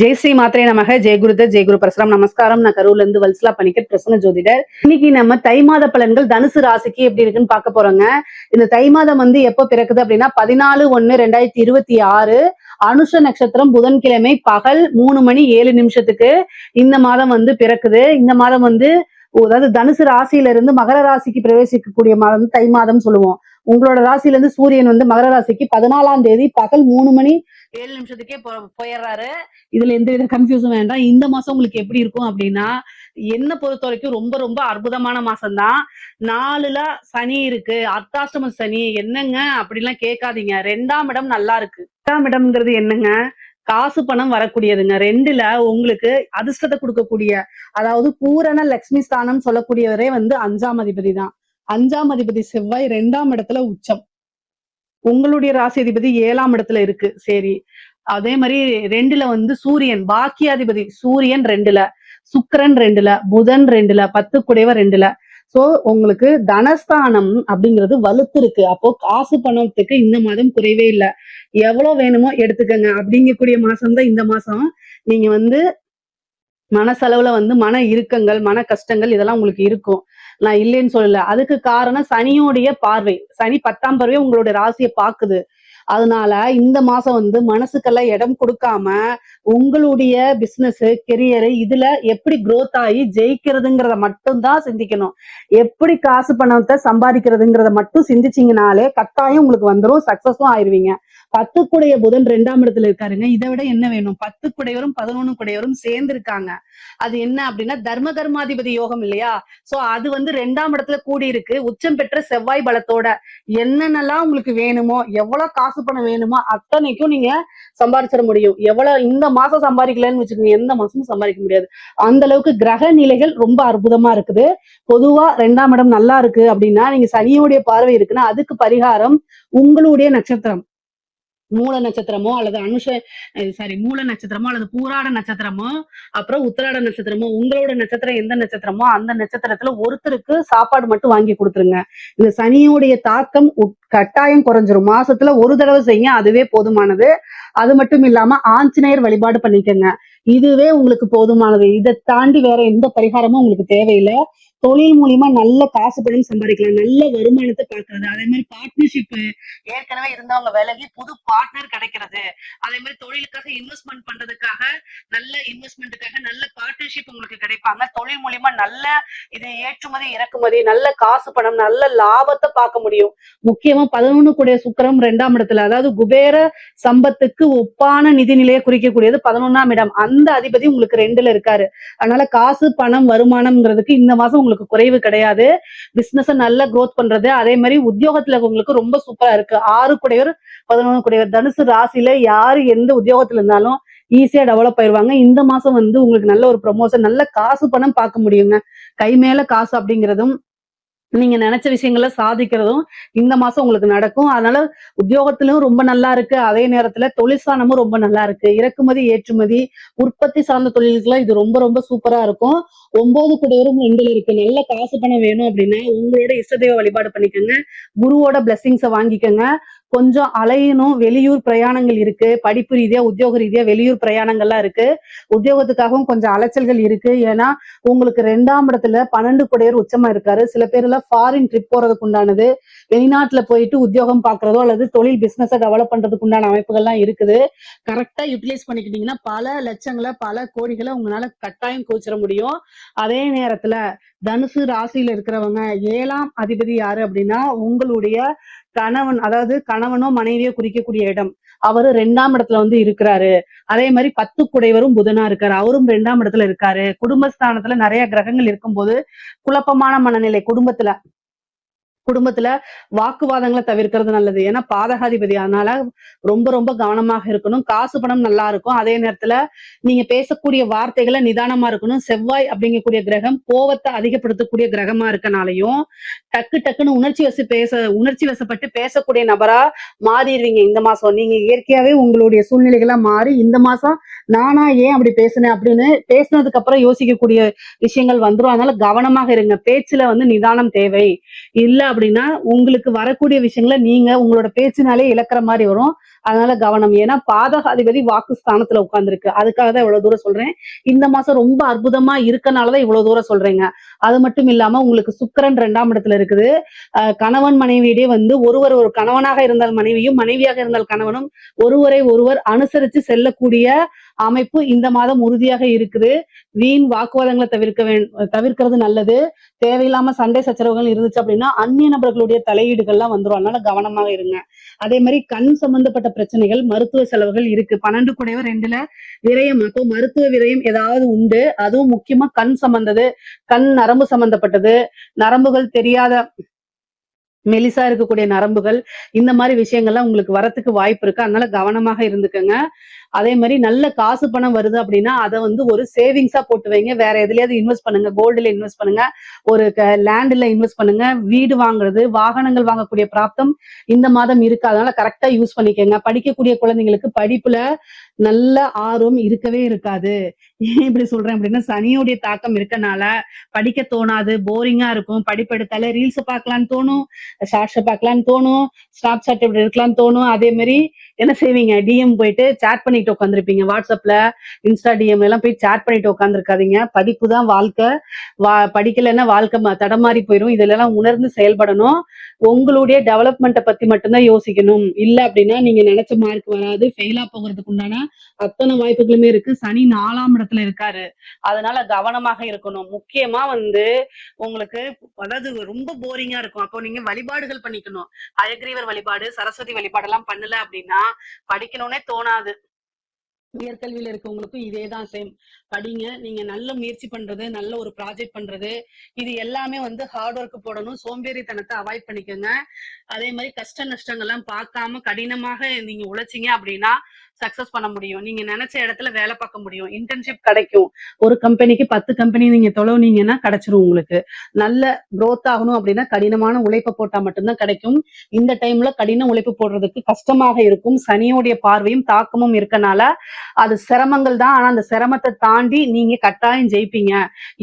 ஜெய் ஸ்ரீ மாத்திரை நமக ஜெய் குருதர் ஜெய் குரு பரசுராம். நமஸ்காரம். நான் கரூர்ல இருந்து வல்சலா பணிக்கர் பிரசன்ன ஜோதிடர். இன்னைக்கு நம்ம தை மாத பலன்கள் தனுசு ராசிக்கு எப்படி இருக்குன்னு பார்க்க போறோங்க. இந்த தை மாதம் எப்ப பிறக்குது அப்படின்னா 14/1/2026 அனுஷ நட்சத்திரம் புதன்கிழமை பகல் 3:07 இந்த மாதம் பிறக்குது. இந்த மாதம் அதாவது தனுசு ராசியில இருந்து மகர ராசிக்கு பிரவேசிக்கக்கூடிய மாதம் தை மாதம் சொல்லுவோம். உங்களோட ராசியில இருந்து சூரியன் மகர ராசிக்கு 14ஆம் தேதி பகல் 3:07 போயிடுறாரு. இதுல எந்த வித கன்ஃபியூஸும் வேண்டாம். இந்த மாசம் உங்களுக்கு எப்படி இருக்கும் அப்படின்னா, என்ன பொறுத்த வரைக்கும் ரொம்ப ரொம்ப அற்புதமான மாசம் தான். 4ல சனி இருக்கு, அர்த்தாஷ்டம சனி என்னங்க அப்படிலாம் கேட்காதீங்க. 2ஆம் இடம் நல்லா இருக்கு. 2ஆம் இடம்ங்கிறது என்னங்க, காசு பணம் வரக்கூடியதுங்க. 2ல உங்களுக்கு அதிர்ஷ்டத்தை கொடுக்கக்கூடிய, அதாவது பூரண லட்சுமி ஸ்தானம் சொல்லக்கூடியவரே 5ஆம் அதிபதி தான். 5ஆம் அதிபதி செவ்வாய் 2ஆம் இடத்துல உச்சம். உங்களுடைய ராசி அதிபதி 7ஆம் இடத்துல இருக்கு. சரி, அதே மாதிரி 2ல சூரியன் பாக்கியாதிபதி சூரியன் 2ல, சுக்கிரன் 2ல, புதன் 2ல, 10 குடைவர் 2ல. சோ உங்களுக்கு தனஸ்தானம் அப்படிங்கிறது வலுத்து இருக்கு. அப்போ காசு பணத்துக்கு இந்த மாதம் குறைவே இல்லை. எவ்வளவு வேணுமோ எடுத்துக்கங்க அப்படிங்கக்கூடிய மாசம் தான் இந்த மாசம். நீங்க மனசளவுல மன இறுக்கங்கள், மன கஷ்டங்கள் இதெல்லாம் உங்களுக்கு இருக்கும். நான் இல்லைன்னு சொல்லல. அதுக்கு காரணம் சனியோடைய பார்வை. சனி 10ஆம் பார்வையை உங்களுடைய ராசியை பாக்குது. அதனால இந்த மாசம் மனசுக்கெல்லாம் இடம் கொடுக்காம உங்களுடைய பிசினஸ் கெரியர் இதுல எப்படி growth ஆகி ஜெயிக்கிறதுங்கிறத மட்டும் தான் சிந்திக்கணும். எப்படி காசு பணத்தை சம்பாதிக்கிறதுங்கிறத மட்டும் சிந்திச்சீங்கனாலே கட்டாயம் உங்களுக்கு வந்துடும், சக்சஸும் ஆயிருவீங்க. 10 குடைய புதன் 2ஆம் இடத்துல இருக்காருங்க. இதை விட என்ன வேணும்? 10 குடையவரும் 11 குடையவரும் சேர்ந்து இருக்காங்க. அது என்ன அப்படின்னா தர்ம கர்மாதிபதி யோகம் இல்லையா? சோ அது 2ஆம் இடத்துல கூடி இருக்கு. உச்சம் பெற்ற செவ்வாய் பலத்தோட என்னென்னலாம் உங்களுக்கு வேணுமோ, எவ்வளவு காசு பணம் வேணுமோ அத்தனைக்கும் நீங்க சம்பாதிச்சிட முடியும். எவ்வளவு இந்த மாசம் சம்பாதிக்கலன்னு வச்சுக்கோங்க, எந்த மாசமும் சம்பாதிக்க முடியாது. அந்த அளவுக்கு கிரக நிலைகள் ரொம்ப அற்புதமா இருக்குது. பொதுவா 2ஆம் இடம் நல்லா இருக்கு அப்படின்னா, நீங்க சனியோடைய பார்வை இருக்குன்னா அதுக்கு பரிகாரம் உங்களுடைய நட்சத்திரம் மூல நட்சத்திரமோ அல்லது மூல நட்சத்திரமோ அல்லது பூராட நட்சத்திரமோ அப்புறம் உத்திராட நட்சத்திரமோ, உங்களோட நட்சத்திரம் எந்த நட்சத்திரமோ அந்த நட்சத்திரத்துல ஒருத்தருக்கு சாப்பாடு மட்டும் வாங்கி கொடுத்துருங்க. இந்த சனியோடைய தாக்கம் கட்டாயம் குறைஞ்சிரும். மாசத்துல ஒரு தடவை செய்யுங்க, அதுவே போதுமானது. அது மட்டும் இல்லாம ஆஞ்சநேயர் வழிபாடு பண்ணிக்கங்க, இதுவே உங்களுக்கு போதுமானது. இதை தாண்டி வேற எந்த பரிகாரமும் உங்களுக்கு தேவையில்லை. தொழில் மூலியமா நல்ல காசு பணம் சம்பாதிக்கலாம், நல்ல வருமானத்தை பாக்குறது. அதே மாதிரி பார்ட்னர்ஷிப் ஏற்கனவே இருந்தவங்க விலகி புது பார்ட்னர் கிடைக்கிறது. அதே மாதிரி தொழிலுக்காக இன்வெஸ்ட்மெண்ட் பண்றதுக்காக நல்ல இன்வெஸ்ட்மெண்ட்டுக்காக நல்ல பார்ட்னர்ஷிப் உங்களுக்கு கிடைப்பாங்க. தொழில் மூலியமா நல்ல இது ஏற்றுமதி இறக்குமதி, நல்ல காசு பணம், நல்ல லாபத்தை பார்க்க முடியும். முக்கியமா 11 கூடிய சுக்கிரம் 2ஆம் இடத்துல, அதாவது குபேர சம்பத்துக்கு ஒப்பான நிதி நிலையை குறிக்கக்கூடியது 11ஆம் இடம். அந்த அதிபதி உங்களுக்கு 2ல இருக்காரு. அதனால காசு பணம் வருமானம்ங்கிறதுக்கு இந்த மாசம் உங்களுக்கு குறைவு கிடையாது. பிசினஸ் நல்ல growth பண்றது. அதே மாதிரி உத்தியோகத்துல உங்களுக்கு ரொம்ப சூப்பரா இருக்கு. 6 குடையவர் 11 குடையவர் தனுசு ராசியில யாரு எந்த உத்தியோகத்துல இருந்தாலும் ஈஸியா டெவலப் ஆயிருவாங்க. இந்த மாசம் உங்களுக்கு நல்ல ஒரு ப்ரமோஷன், நல்ல காசு பணம் பார்க்க முடியுங்க. கை மேல காசு அப்படிங்கிறதும் நீங்க நினைச்ச விஷயங்களை சாதிக்கிறதும் இந்த மாசம் உங்களுக்கு நடக்கும். அதனால உத்தியோகத்திலும் ரொம்ப நல்லா இருக்கு. அதே நேரத்துல தொழிற்சானமும் ரொம்ப நல்லா இருக்கு. இறக்குமதி ஏற்றுமதி உற்பத்தி சார்ந்த தொழிலுக்குலாம் இது ரொம்ப ரொம்ப சூப்பரா இருக்கும். 9 குடையவரும் 2ல இருக்கு. நல்ல காசு பணம் வேணும் அப்படின்னா உங்களோட இஷ்டதெய்வ வழிபாடு பண்ணிக்கோங்க, குருவோட பிளெஸிங்ஸை வாங்கிக்கோங்க. கொஞ்சம் அலையணும், வெளியூர் பிரயாணங்கள் இருக்கு, படிப்பு ரீதியா உத்தியோக ரீதியா வெளியூர் பிரயாணங்கள்லாம் இருக்கு. உத்தியோகத்துக்காகவும் கொஞ்சம் அலைச்சல்கள் இருக்கு. ஏன்னா உங்களுக்கு 2ஆம் இடத்துல 12 குடையர் உச்சமா இருக்காரு. சில பேர் எல்லாம் ஃபாரின் ட்ரிப் போறதுக்கு உண்டானது, வெளிநாட்டுல போயிட்டு உத்தியோகம் பாக்குறதோ அல்லது தொழில் பிசினஸை டெவலப் பண்றதுக்கு உண்டான அமைப்புகள்லாம் இருக்குது. கரெக்டா யூட்டிலைஸ் பண்ணிக்கிட்டீங்கன்னா பல லட்சங்களை பல கோடிகளை உங்களால கட்டாயம் கோச்சிட முடியும். அதே நேரத்துல தனுசு ராசியில இருக்கிறவங்க 7ஆம் அதிபதி யாரு அப்படின்னா உங்களுடைய கணவன், அதாவது கணவனோ மனைவியோ குறிக்கக்கூடிய இடம். அவரு 2ஆம் இடத்துல இருக்கிறாரு. அதே மாதிரி 10 குடைவரும் புதனா இருக்காரு, அவரும் 2ஆம் இடத்துல இருக்காரு. குடும்பஸ்தானத்துல நிறைய கிரகங்கள் இருக்கும்போது குழப்பமான மனநிலை குடும்பத்துல வாக்குவாதங்களை தவிர்க்கிறது நல்லது. ஏன்னா பாதகாதிபதி, அதனால ரொம்ப ரொம்ப கவனமாக இருக்கணும். காசு பணம் நல்லா இருக்கும். அதே நேரத்துல நீங்க பேசக்கூடிய வார்த்தைகளை நிதானமா இருக்கணும். செவ்வாய் அப்படிங்கக்கூடிய கிரகம் கோவத்தை அதிகப்படுத்தக்கூடிய கிரகமா இருக்கனாலையும் டக்குன்னு உணர்ச்சி வசப்பட்டு பேசக்கூடிய நபரா மாறிடுவீங்க. இந்த மாசம் நீங்க இயற்கையாவே உங்களுடைய சூழ்நிலைகளா மாறி இந்த மாசம் நானா ஏன் அப்படி பேசுனேன் அப்படின்னு பேசினதுக்கு அப்புறம் யோசிக்கக்கூடிய விஷயங்கள் வந்துரும். அதனால கவனமாக இருங்க. பேச்சுல நிதானம் தேவை. இல்ல அப்படின்னா உங்களுக்கு வரக்கூடிய விஷயங்களை நீங்க உங்களோட பேச்சினாலே இழக்கிற மாதிரி வரும். அதனால கவனம். ஏன்னா பாதகாதிபதி வாக்கு ஸ்தானத்துல உட்கார்ந்துருக்கு. அதுக்காக தான் இவ்வளவு தூரம் சொல்றேன். இந்த மாசம் ரொம்ப அற்புதமா இருக்கனாலதான் இவ்வளவு தூரம் சொல்றேங்க. அது மட்டும் இல்லாம உங்களுக்கு சுக்கிரன் 2ஆம் இடத்துல இருக்குது. கணவன் மனைவியிடையே வந்து ஒருவர் ஒரு கணவனாக இருந்தால் மனைவியும், மனைவியாக இருந்தால் கணவனும் ஒருவரை ஒருவர் அனுசரிச்சு செல்லக்கூடிய அமைப்பு இந்த மாதம் உறுதியாக இருக்குது. வீண் வாக்குவாதங்களை தவிர்க்கிறது நல்லது. தேவையில்லாம சண்டை சச்சரவுகள் இருந்துச்சு அப்படின்னா அந்நிய நபர்களுடைய தலையீடுகள்லாம் வந்துரும். அதனால கவனமாக இருங்க. அதே மாதிரி கண் சம்பந்தப்பட்ட பிரச்சனைகள், மருத்துவ செலவுகள் இருக்கு. 12 கூடவே 2ல விரயம். அப்போ மருத்துவ விரயம் ஏதாவது உண்டு. அதுவும் முக்கியமா கண் சம்பந்தது, கண் நரம்பு சம்பந்தப்பட்டது, நரம்புகள் தெரியாத மெலிசா இருக்கக்கூடிய நரம்புகள், இந்த மாதிரி விஷயங்கள்லாம் உங்களுக்கு வரத்துக்கு வாய்ப்பு இருக்கு. அதனால கவனமாக இருந்துக்கங்க. அதே மாதிரி நல்ல காசு பணம் வருது அப்படின்னா அதை வந்து ஒரு சேவிங்ஸா போட்டு வைங்க. வேற எதுலயாவது இன்வெஸ்ட் பண்ணுங்க. கோல்டுல இன்வெஸ்ட் பண்ணுங்க. ஒரு லேண்ட்ல இன்வெஸ்ட் பண்ணுங்க. வீடு வாங்குறது, வாகனங்கள் வாங்கக்கூடிய பிராப்தம் இந்த மாதம் இருக்கு. அதனால கரெக்டா யூஸ் பண்ணிக்கங்க. படிக்கக்கூடிய குழந்தைங்களுக்கு படிப்புல நல்ல ஆர்வம் இருக்கவே இருக்காது. ஏன் இப்படி சொல்றேன் அப்படின்னா சனியுடைய தாக்கம் இருக்கனால படிக்க தோணாது, போரிங்கா இருக்கும். படிப்பு எடுத்தாலே ரீல்ஸ் பார்க்கலான்னு தோணும், ஷார்ட்ஸ் பார்க்கலான்னு தோணும், ஸ்னாப் சாட் இப்படி இருக்கலாம்னு தோணும். அதே மாதிரி என்ன செய்வீங்க, டிஎம் போயிட்டு சேட் பண்ணிட்டு உட்காந்துருப்பீங்க. வாட்ஸ்அப்ல இன்ஸ்டா டிஎம் எல்லாம் போய் சேட் பண்ணிட்டு உட்காந்துருக்காதீங்க. படிப்பு தான் வாழ்க்கை. படிக்கலைன்னா வாழ்க்கை தடமாறி போயிடும். இதுல எல்லாம் உணர்ந்து செயல்படணும். உங்களுடைய டெவலப்மெண்ட்டை பத்தி மட்டும்தான் யோசிக்கணும். இல்ல அப்படின்னா நீங்க நினைச்ச மார்க் வராது, ஃபெயிலா போகிறதுக்கு உண்டான அத்தனை வாய்ப்புகளுமே இருக்கு. சனி 4ஆம் இடத்துல இருக்காரு. அதனால கவனமாக இருக்கணும். முக்கியமா வந்து உங்களுக்கு அதாவது ரொம்ப போரிங்கா இருக்கும். அப்போ நீங்க வழிபாடுகள் பண்ணிக்கணும். அயக்ரீவர் வழிபாடு, சரஸ்வதி வழிபாடு எல்லாம் பண்ணல அப்படின்னா படிக்கணும்னே தோணாது. உயர்கல்வியில இருக்கவங்களுக்கும் இதேதான் சேம். படிங்க. நீங்க நல்ல முயற்சி பண்றது, நல்ல ஒரு ப்ராஜெக்ட் பண்றது, இது எல்லாமே வந்து ஹார்ட் ஒர்க் போடணும். சோம்பேறித்தனத்தை அவாய்ட் பண்ணிக்கோங்க. அதே மாதிரி கஷ்ட நஷ்டங்கள்லாம் பார்க்காம கடினமாக நீங்க உழைச்சீங்க அப்படின்னா சக்சஸ் பண்ண முடியும். நீங்க நினைச்ச இடத்துல வேலை பார்க்க முடியும். இன்டர்ன்ஷிப் கிடைக்கும். ஒரு கம்பெனிக்கு 10 கம்பெனி நீங்க தொலைவுனீங்கன்னா கிடைச்சிரும் உங்களுக்கு. நல்ல growth ஆகணும் அப்படின்னா கடினமான உழைப்பை போட்டா மட்டும்தான் கிடைக்கும். இந்த டைம்ல கடின உழைப்பு போடுறதுக்கு கஷ்டமாக இருக்கும். சனியோடைய பார்வையும் தாக்கமும் இருக்கனால அது சிரமங்கள் தான். ஆனா அந்த சிரமத்தை தாண்டி நீங்க கட்டாயம் ஜெயிப்பீங்க.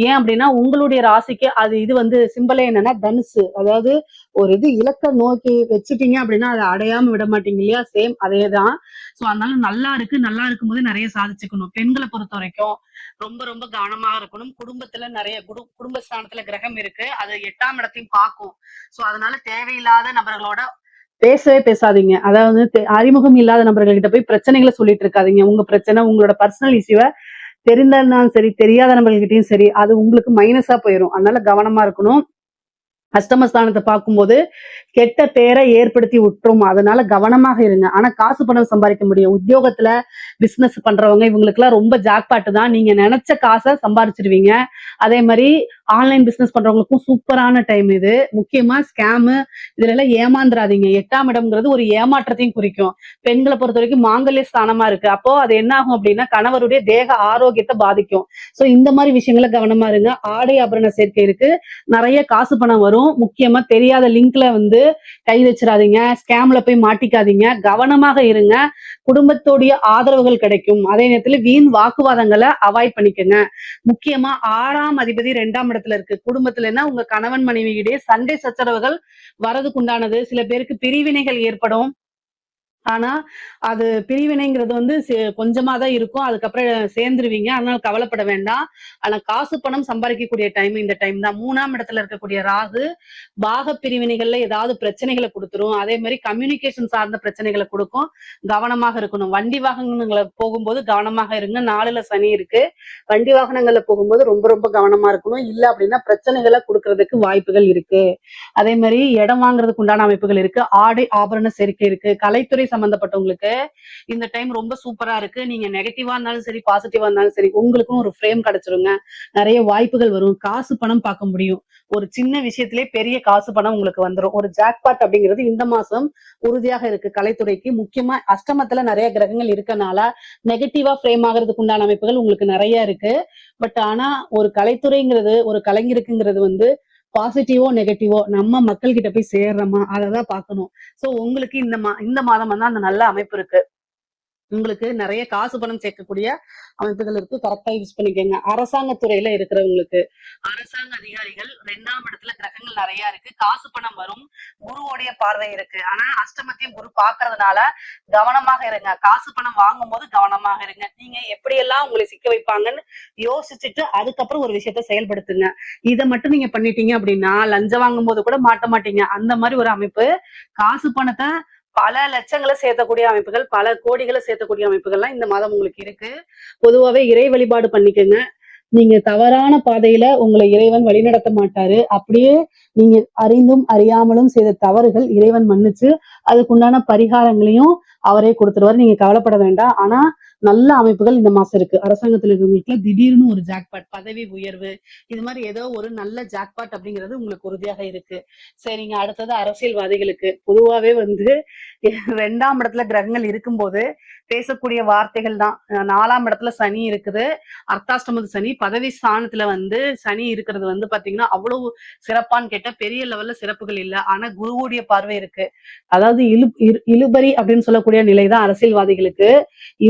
ஏன் அப்படின்னா உங்களுடைய ராசிக்கு அது இது வந்து சிம்பலே என்னன்னா தனுசு. அதாவது ஒரு இது இலக்க நோக்கி வச்சுட்டீங்க அப்படின்னா அதை அடையாம விட மாட்டீங்க இல்லையா? சேம் அதேதான். சோ அதனால நல்லா இருக்கு. நல்லா இருக்கும்போது நிறைய சாதிச்சுக்கணும். பெண்களை பொறுத்த வரைக்கும் ரொம்ப ரொம்ப கவனமாக இருக்கணும். குடும்பத்துல நிறைய குடும்பஸ்தானத்துல கிரகம் இருக்கு. அது 8ஆம் இடத்தையும் பார்க்கும். சோ அதனால தேவையில்லாத நபர்களோட பேசவே பேசாதீங்க. அதாவது அறிமுகம் இல்லாத நபர்கள் கிட்ட போய் பிரச்சனைகளை சொல்லிட்டு இருக்காதீங்க. உங்க பிரச்சனை, உங்களோட பர்சனல் இஷ்யூவை தெரிந்தாலும் சரி, தெரியாத நபர்கள்கிட்டயும் சரி, அது உங்களுக்கு மைனஸா போயிடும். அதனால கவனமா இருக்கணும். அஷ்டமஸ்தானத்தை பார்க்கும்போது கெட்ட பேரை ஏற்படுத்தி விட்டுரும். அதனால கவனமாக இருங்க. ஆனா காசு பணம் சம்பாதிக்க முடியும். உத்தியோகத்துல பிசினஸ் பண்றவங்க இவங்களுக்கு எல்லாம் ரொம்ப ஜாக்பாட்டு தான். நீங்க நினைச்ச காசை சம்பாதிச்சிருவீங்க. அதே மாதிரி ஆன்லைன் பிசினஸ் பண்றவங்களுக்கும் சூப்பரான டைம் இது. முக்கியமா ஸ்கேமு இதுல எல்லாம் ஏமாந்துராதீங்க. 8ஆம் இடம்ங்கிறது ஒரு ஏமாற்றத்தையும் குறிக்கும். பெண்களை பொறுத்த வரைக்கும் மாங்கல்ய ஸ்தானமா இருக்கு. அப்போ அது என்ன ஆகும் அப்படின்னா கணவருடைய தேக ஆரோக்கியத்தை பாதிக்கும். சோ இந்த மாதிரி விஷயங்களை கவனமா இருங்க. ஆடை ஆபரண சேர்க்கை இருக்கு. நிறைய காசு பணம் வரும். முக்கியமா தெரியாத லிங்க்ல வந்து கை வச்சிடாதீங்க. ஸ்கேம்ல போய் மாட்டிக்காதீங்க. கவனமாக இருங்க. குடும்பத்தோடைய ஆதரவுகள் கிடைக்கும். அதே நேரத்துல வீண் வாக்குவாதங்களை அவாய்ட் பண்ணிக்கங்க. முக்கியமா 6ஆம் அதிபதி 2ஆம் இடத்துல இருக்கு. குடும்பத்துலன்னா உங்க கணவன் மனைவி இடையே சண்டை சச்சரவுகள் வரதுக்கு உண்டானது. சில பேருக்கு பிரிவினைகள் ஏற்படும். ஆனா அது பிரிவினைங்கிறது வந்து கொஞ்சமா தான் இருக்கும். அதுக்கப்புறம் சேர்ந்துருவீங்க. அதனால கவலைப்பட வேண்டாம். ஆனா காசு பணம் சம்பாதிக்கக்கூடிய டைம் இந்த டைம் தான். 3ஆம் இடத்துல இருக்கக்கூடிய ராகு பாக பிரிவினைகள்ல ஏதாவது பிரச்சனைகளை கொடுத்துரும். அதே மாதிரி கம்யூனிகேஷன் சார்ந்த பிரச்சனைகளை கொடுக்கும். கவனமாக இருக்கணும். வண்டி வாகனங்களை போகும்போது கவனமாக இருங்க. 4ல சனி இருக்கு. வண்டி வாகனங்கள்ல போகும்போது ரொம்ப ரொம்ப கவனமா இருக்கணும். இல்ல அப்படின்னா பிரச்சனைகளை கொடுக்கறதுக்கு வாய்ப்புகள் இருக்கு. அதே மாதிரி இடம் வாங்குறதுக்கு உண்டான அமைப்புகள் இருக்கு. ஆடை ஆபரண சேர்க்கை இருக்கு. கலைத்துறை சம்பந்தப்பட்டவங்களுக்கு இந்த டைம் ரொம்ப சூப்பரா இருக்கு. நீங்க நெகட்டிவா இருந்தாலும் சரி, பாசிட்டிவா இருந்தாலும் சரி, உங்களுக்கும் ஒரு ஃப்ரேம் கிடைச்சிருங்க. நிறைய வாய்ப்புகள் வரும். காசு பணம் பார்க்க முடியும். ஒரு சின்ன விஷயத்திலே பெரிய காசு பணம் உங்களுக்கு வந்துடும். ஒரு ஜாக்பாட் அப்படிங்கிறது இந்த மாசம் உறுதியாக இருக்கு கலைத்துறைக்கு. முக்கியமா அஷ்டமத்துல நிறைய கிரகங்கள் இருக்கனால நெகட்டிவா ஃப்ரேம் ஆகிறதுக்கு உண்டான அமைப்புகள் உங்களுக்கு நிறைய இருக்கு. பட் ஆனா ஒரு கலைத்துறைங்கிறது, ஒரு கலைஞருக்குங்கிறது வந்து பாசிட்டிவோ நெகட்டிவோ நம்ம மக்கள் கிட்ட போய் சேர்றோமா, அததான் பார்க்கணும். சோ உங்களுக்கு இந்த மாதம் வந்து அந்த நல்ல அமைப்பு இருக்கு. உங்களுக்கு நிறைய காசு பணம் சேர்க்கக்கூடிய அமைப்புகள் இருக்கு. கரெக்டா யூஸ் பண்ணிக்கோங்க. அரசாங்க துறையில இருக்கிறவங்களுக்கு, அரசாங்க அதிகாரிகள் 2ஆம் இடத்துல கிரகங்கள் நிறைய இருக்கு. காசு பணம் வரும். குருவோடைய பார்வை இருக்கு. ஆனா அஷ்டமத்தையும் குரு பாக்குறதுனால கவனமாக இருங்க. காசு பணம் வாங்கும் போது கவனமாக இருங்க. நீங்க எப்படியெல்லாம் உங்களை சிக்க வைப்பாங்கன்னு யோசிச்சுட்டு அதுக்கப்புறம் ஒரு விஷயத்த செயல்படுத்துங்க. இதை மட்டும் நீங்க பண்ணிட்டீங்க அப்படின்னா லஞ்சம் வாங்கும் போது கூட மாட்ட மாட்டீங்க. அந்த மாதிரி ஒரு அமைப்பு. காசு பணத்தை பல லட்சங்களை சேர்த்தக்கூடிய அமைப்புகள், பல கோடிகளை சேர்த்தக்கூடிய அமைப்புகள்லாம் இந்த மாதம் உங்களுக்கு இருக்கு. பொதுவாவே இறை வழிபாடு பண்ணிக்கோங்க. நீங்க தவறான பாதையில உங்களை இறைவன் வழிநடத்த மாட்டாரு. அப்படியே நீங்க அறிந்தும் அறியாமலும் செய்த தவறுகள் இறைவன் மன்னிச்சு அதுக்குண்டான பரிகாரங்களையும் அவரே கொடுத்துருவாரு. நீங்க கவலைப்பட வேண்டாம். ஆனா நல்ல அமைப்புகள் இந்த மாசம் இருக்கு. அரசாங்கத்தில் இருக்கிறவங்களுக்கு திடீர்னு ஒரு ஜாக்பாட், பதவி உயர்வு, இது மாதிரி ஏதோ ஒரு நல்ல ஜாக்பாட் அப்படிங்கிறது உங்களுக்கு உறுதியாக இருக்கு. சரிங்க. அடுத்தது அரசியல்வாதிகளுக்கு பொதுவாவே 2ஆம் இடத்துல கிரகங்கள் இருக்கும்போது பேசக்கூடிய வார்த்தைகள் தான். 4ஆம் இடத்துல சனி இருக்குது. அர்த்தாஷ்டமது சனி. பதவி ஸ்தானத்துல சனி இருக்கிறது பாத்தீங்கன்னா அவ்வளவு சிறப்பான்னு கேட்டா பெரிய லெவல்ல சிறப்புகள் இல்லை. ஆனா குருவுடைய பார்வை இருக்கு. அதாவது இழுபறி அப்படின்னு சொல்லக்கூடிய நிலைதான் அரசியல்வாதிகளுக்கு.